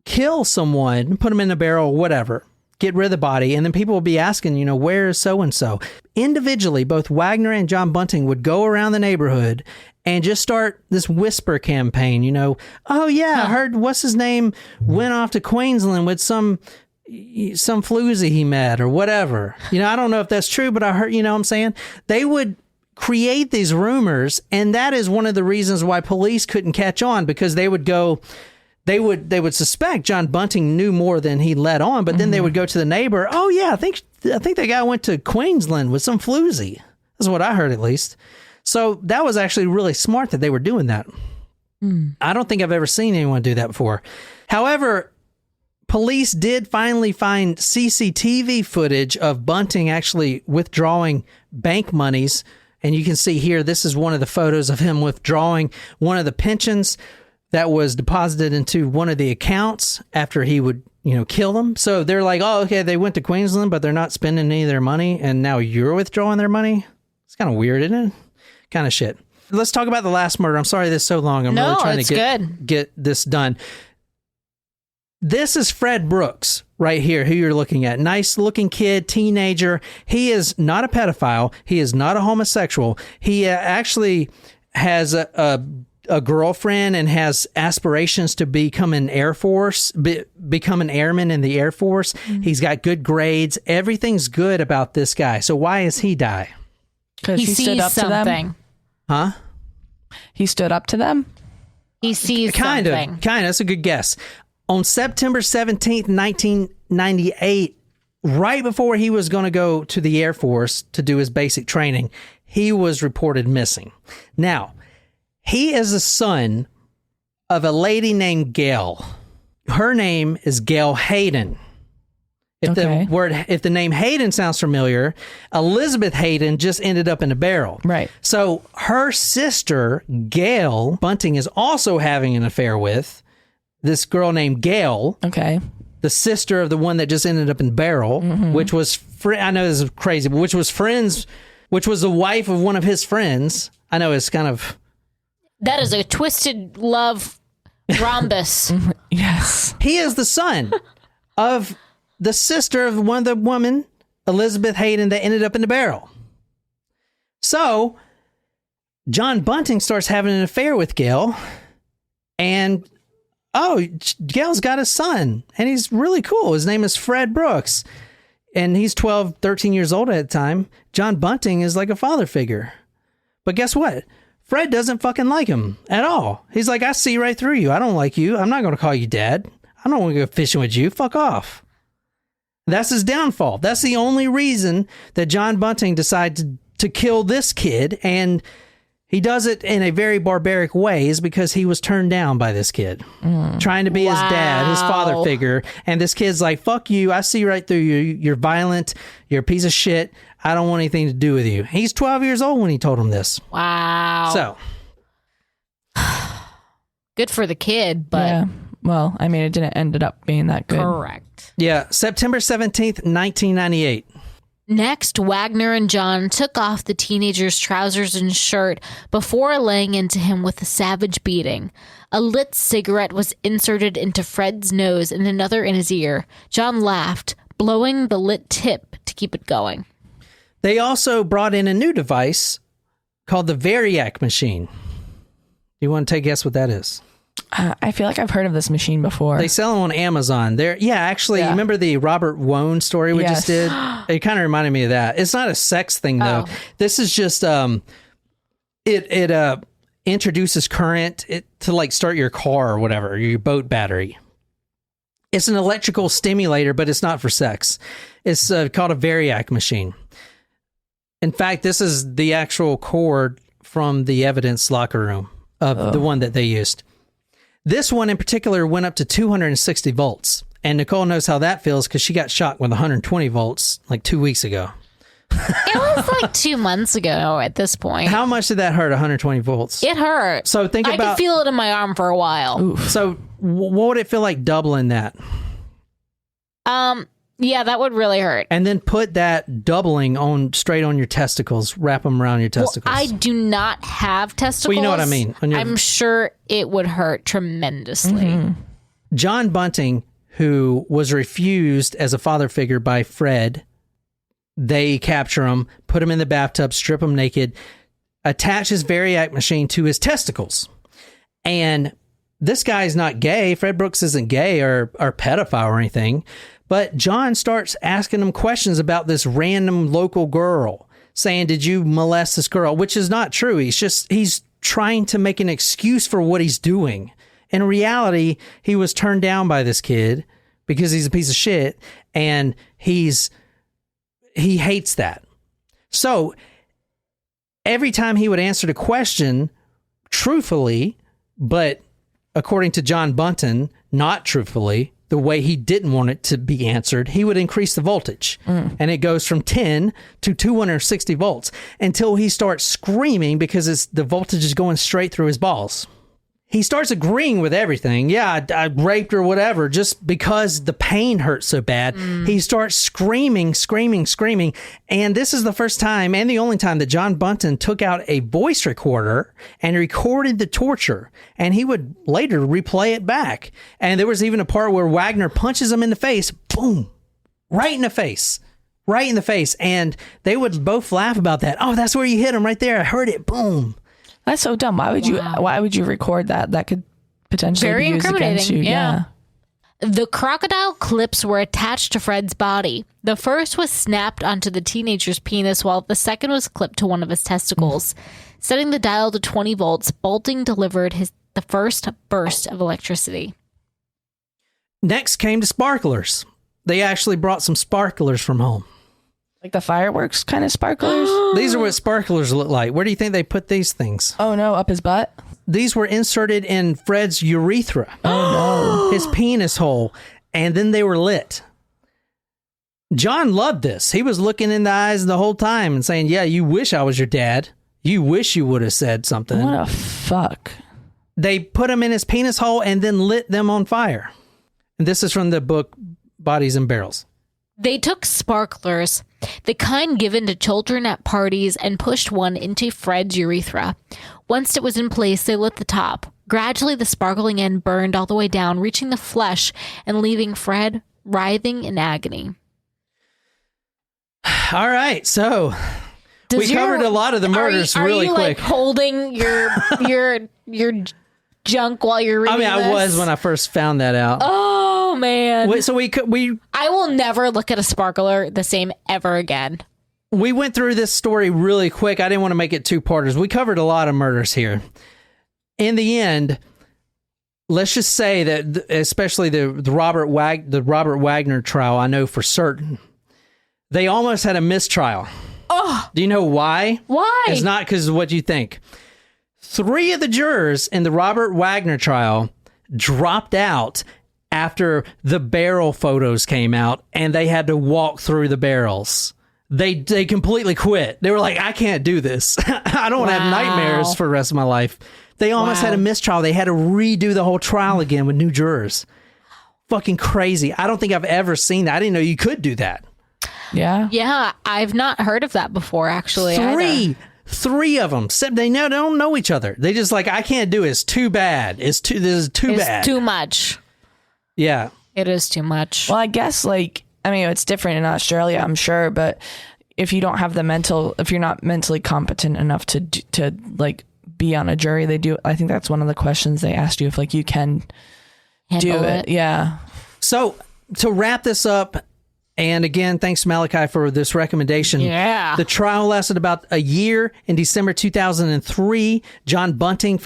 kill someone, put them in a barrel, whatever, get rid of the body, and then people would be asking, where is so-and-so? Individually, both Wagner and John Bunting would go around the neighborhood and just start this whisper campaign, oh yeah, I heard what's his name went off to Queensland with some floozy he met or whatever. I don't know if that's true, but I heard, what I'm saying? They would create these rumors, and that is one of the reasons why police couldn't catch on, because they would would suspect John Bunting knew more than he let on, but then they would go to the neighbor. Oh yeah, I think the guy went to Queensland with some floozy. That's what I heard, at least. So that was actually really smart that they were doing that. I don't think I've ever seen anyone do that before. However, police did finally find CCTV footage of Bunting actually withdrawing bank monies. And you can see here, this is one of the photos of him withdrawing one of the pensions that was deposited into one of the accounts after he would, kill them. So they're like, oh, okay, they went to Queensland, but they're not spending any of their money, and now you're withdrawing their money? It's kind of weird, isn't it? Kind of shit. Let's talk about the last murder. I'm sorry this is so long. I'm really trying to get this done. This is Fred Brooks right here, who you're looking at. Nice looking kid, teenager. He is not a pedophile. He is not a homosexual. He actually has a girlfriend and has aspirations to become an Air Force, become an airman in the Air Force. He's got good grades. Everything's good about this guy. So why does he die? Because he stood up to them. Huh? He stood up to them? He sees kind something. Of. That's a good guess. On September 17th, 1998, right before he was going to go to the Air Force to do his basic training, he was reported missing. Now, he is the son of a lady named Gail. Her name is Gail Hayden. If the name Hayden sounds familiar, Elizabeth Hayden just ended up in a barrel. Right. So her sister, Gail Bunting, is also having an affair with this girl named Gail. Okay. The sister of the one that just ended up in barrel, which was, I know this is crazy, but which was the wife of one of his friends. I know it's kind of... That is a twisted love rhombus. Yes. He is the son of the sister of one of the women, Elizabeth Hayden, that ended up in the barrel. So John Bunting starts having an affair with Gail, and Gail's got a son, and he's really cool. His name is Fred Brooks, and he's 12, 13 years old at the time. John Bunting is like a father figure. But guess what? Fred doesn't fucking like him at all. He's like, I see right through you. I don't like you. I'm not going to call you dad. I don't want to go fishing with you. Fuck off. That's his downfall. That's the only reason that John Bunting decided to kill this kid, and he does it in a very barbaric way, is because he was turned down by this kid. Trying to be his dad, his father figure. And this kid's like, fuck you. I see right through you. You're violent. You're a piece of shit. I don't want anything to do with you. He's 12 years old when he told him this. Wow. So. Good for the kid, but... Yeah. Well, I mean, it didn't end up being that good. Correct. Yeah. September 17th, 1998. Next, Wagner and John took off the teenager's trousers and shirt before laying into him with a savage beating. A lit cigarette was inserted into Fred's nose and another in his ear. John laughed, blowing the lit tip to keep it going. They also brought in a new device called the Variac machine. You want to take a guess what that is? I feel like I've heard of this machine before. They sell them on Amazon. You remember the Robert Wagner story we just did? It kind of reminded me of that. It's not a sex thing, though. This is just, it introduces current to like start your car or whatever, your boat battery. It's an electrical stimulator, but it's not for sex. It's called a Variac machine. In fact, this is the actual cord from the evidence locker room of the one that they used. This one in particular went up to 260 volts. And Nicole knows how that feels because she got shocked with 120 volts like 2 weeks ago. It was like 2 months ago at this point. How much did that hurt, 120 volts? It hurt. So think I about... could feel it in my arm for a while. Oof. So what would it feel like doubling that? Yeah, that would really hurt. And then put that doubling straight on your testicles. Wrap them around your testicles. Well, I do not have testicles. Well, you know what I mean. I'm sure it would hurt tremendously. Mm-hmm. John Bunting, who was refused as a father figure by Fred, they capture him, put him in the bathtub, strip him naked, attach his Variac machine to his testicles. And this guy's not gay. Fred Brooks isn't gay or pedophile or anything. But John starts asking him questions about this random local girl, saying, did you molest this girl? Which is not true. He's trying to make an excuse for what he's doing. In reality, he was turned down by this kid because he's a piece of shit, and he hates that. So every time he would answer the question truthfully, but according to John Bunting, not truthfully, the way he didn't want it to be answered, he would increase the voltage. And it goes from 10 to 260 volts until he starts screaming because the voltage is going straight through his balls. He starts agreeing with everything. Yeah, I raped her, whatever, just because the pain hurts so bad. He starts screaming. And this is the first time and the only time that John Bunting took out a voice recorder and recorded the torture. And he would later replay it back. And there was even a part where Wagner punches him in the face. Boom. Right in the face. And they would both laugh about that. Oh, that's where you hit him right there. I heard it. Boom. That's so dumb. Why would you record that? That could potentially Very be used against you. Yeah. The crocodile clips were attached to Fred's body. The first was snapped onto the teenager's penis, while the second was clipped to one of his testicles. Setting the dial to 20 volts, Bunting delivered the first burst of electricity. Next came the sparklers. They actually brought some sparklers from home. Like the fireworks kind of sparklers? These are what sparklers look like. Where do you think they put these things? Oh no, up his butt? These were inserted in Fred's urethra. Oh no. His penis hole. And then they were lit. John loved this. He was looking in the eyes the whole time and saying, yeah, you wish I was your dad. You wish you would have said something. What a fuck. They put them in his penis hole and then lit them on fire. And this is from the book Bodies in Barrels. They took sparklers, the kind given to children at parties, and pushed one into Fred's urethra. Once it was in place, they lit the top. Gradually, the sparkling end burned all the way down, reaching the flesh and leaving Fred writhing in agony. All right, so we covered a lot of the murders really quick. Are you like holding your junk while you're reading this? I was when I first found that out. Oh man! So we I will never look at a sparkler the same ever again. We went through this story really quick. I didn't want to make it two-parters. We covered a lot of murders here. In the end, let's just say that, especially the Robert Wagner trial, I know for certain, they almost had a mistrial. Oh, do you know why? Why? It's not because of what you think. 3 of the jurors in the Robert Wagner trial dropped out after the barrel photos came out, and they had to walk through the barrels. They completely quit. They were like, I can't do this. I don't want to have nightmares for the rest of my life. They almost had a mistrial. They had to redo the whole trial again with new jurors. Fucking crazy. I don't think I've ever seen that. I didn't know you could do that. Yeah. Yeah, I've not heard of that before, actually. Three of them. They don't know each other. They just like, I can't do it. It's too bad. This is too bad. It's too much. Yeah. It is too much. Well, I guess it's different in Australia, I'm sure, but if you don't have if you're not mentally competent enough to like be on a jury, I think that's one of the questions they asked you, if like you can handle do it. Yeah. So to wrap this up, and again, thanks to Malachi for this recommendation. Yeah. The trial lasted about a year. In December 2003, John Bunting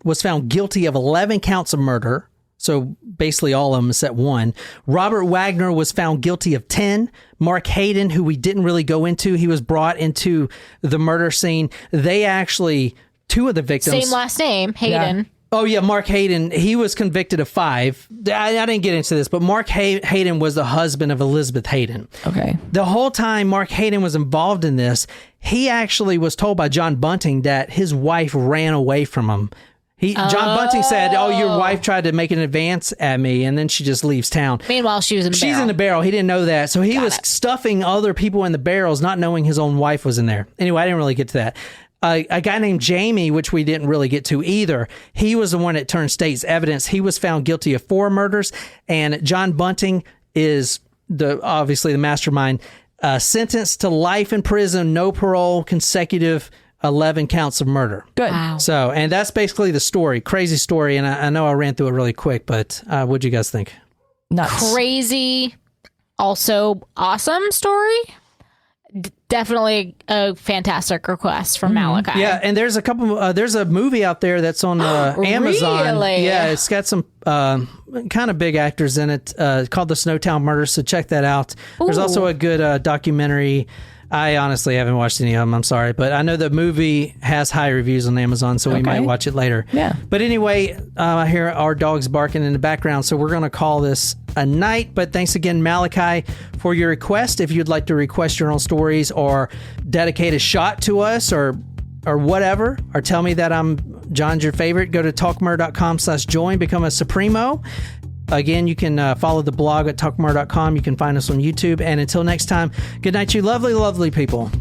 was found guilty of 11 counts of murder. So basically all of them except one. Robert Wagner was found guilty of 10. Mark Hayden, who we didn't really go into, he was brought into the murder scene. They actually, 2 of the victims. Same last name, Hayden. Yeah. Oh, yeah, Mark Hayden, he was convicted of 5. I didn't get into this, but Mark Hayden was the husband of Elizabeth Hayden. Okay. The whole time Mark Hayden was involved in this, he actually was told by John Bunting that his wife ran away from him. John Bunting said, your wife tried to make an advance at me, and then she just leaves town. Meanwhile, she's in the barrel. He didn't know that. So he was stuffing other people in the barrels, not knowing his own wife was in there. Anyway, I didn't really get to that. A guy named Jamie, which we didn't really get to either, he was the one that turned state's evidence. He was found guilty of 4 murders, and John Bunting is obviously the mastermind, sentenced to life in prison, no parole, consecutive 11 counts of murder. Good. Wow. So, and that's basically the story. Crazy story, and I know I ran through it really quick, but what'd you guys think? Nuts. Crazy, also awesome story. Definitely a fantastic request from Malachi. Yeah, and there's a couple. There's a movie out there that's on Amazon. Really? Yeah, it's got some kind of big actors in it. Called The Snowtown Murders. So check that out. There's also a good documentary. I honestly haven't watched any of them. I'm sorry, but I know the movie has high reviews on Amazon, so we might watch it later. Yeah. But anyway, I hear our dogs barking in the background, so we're going to call this a night. But thanks again, Malachi, for your request. If you'd like to request your own stories or dedicate a shot to us or whatever, or tell me that John's your favorite, go to talkmurder.com/join, become a Supremo. Again, you can follow the blog at talkmurder.com. You can find us on YouTube. And until next time, good night, you lovely, lovely people.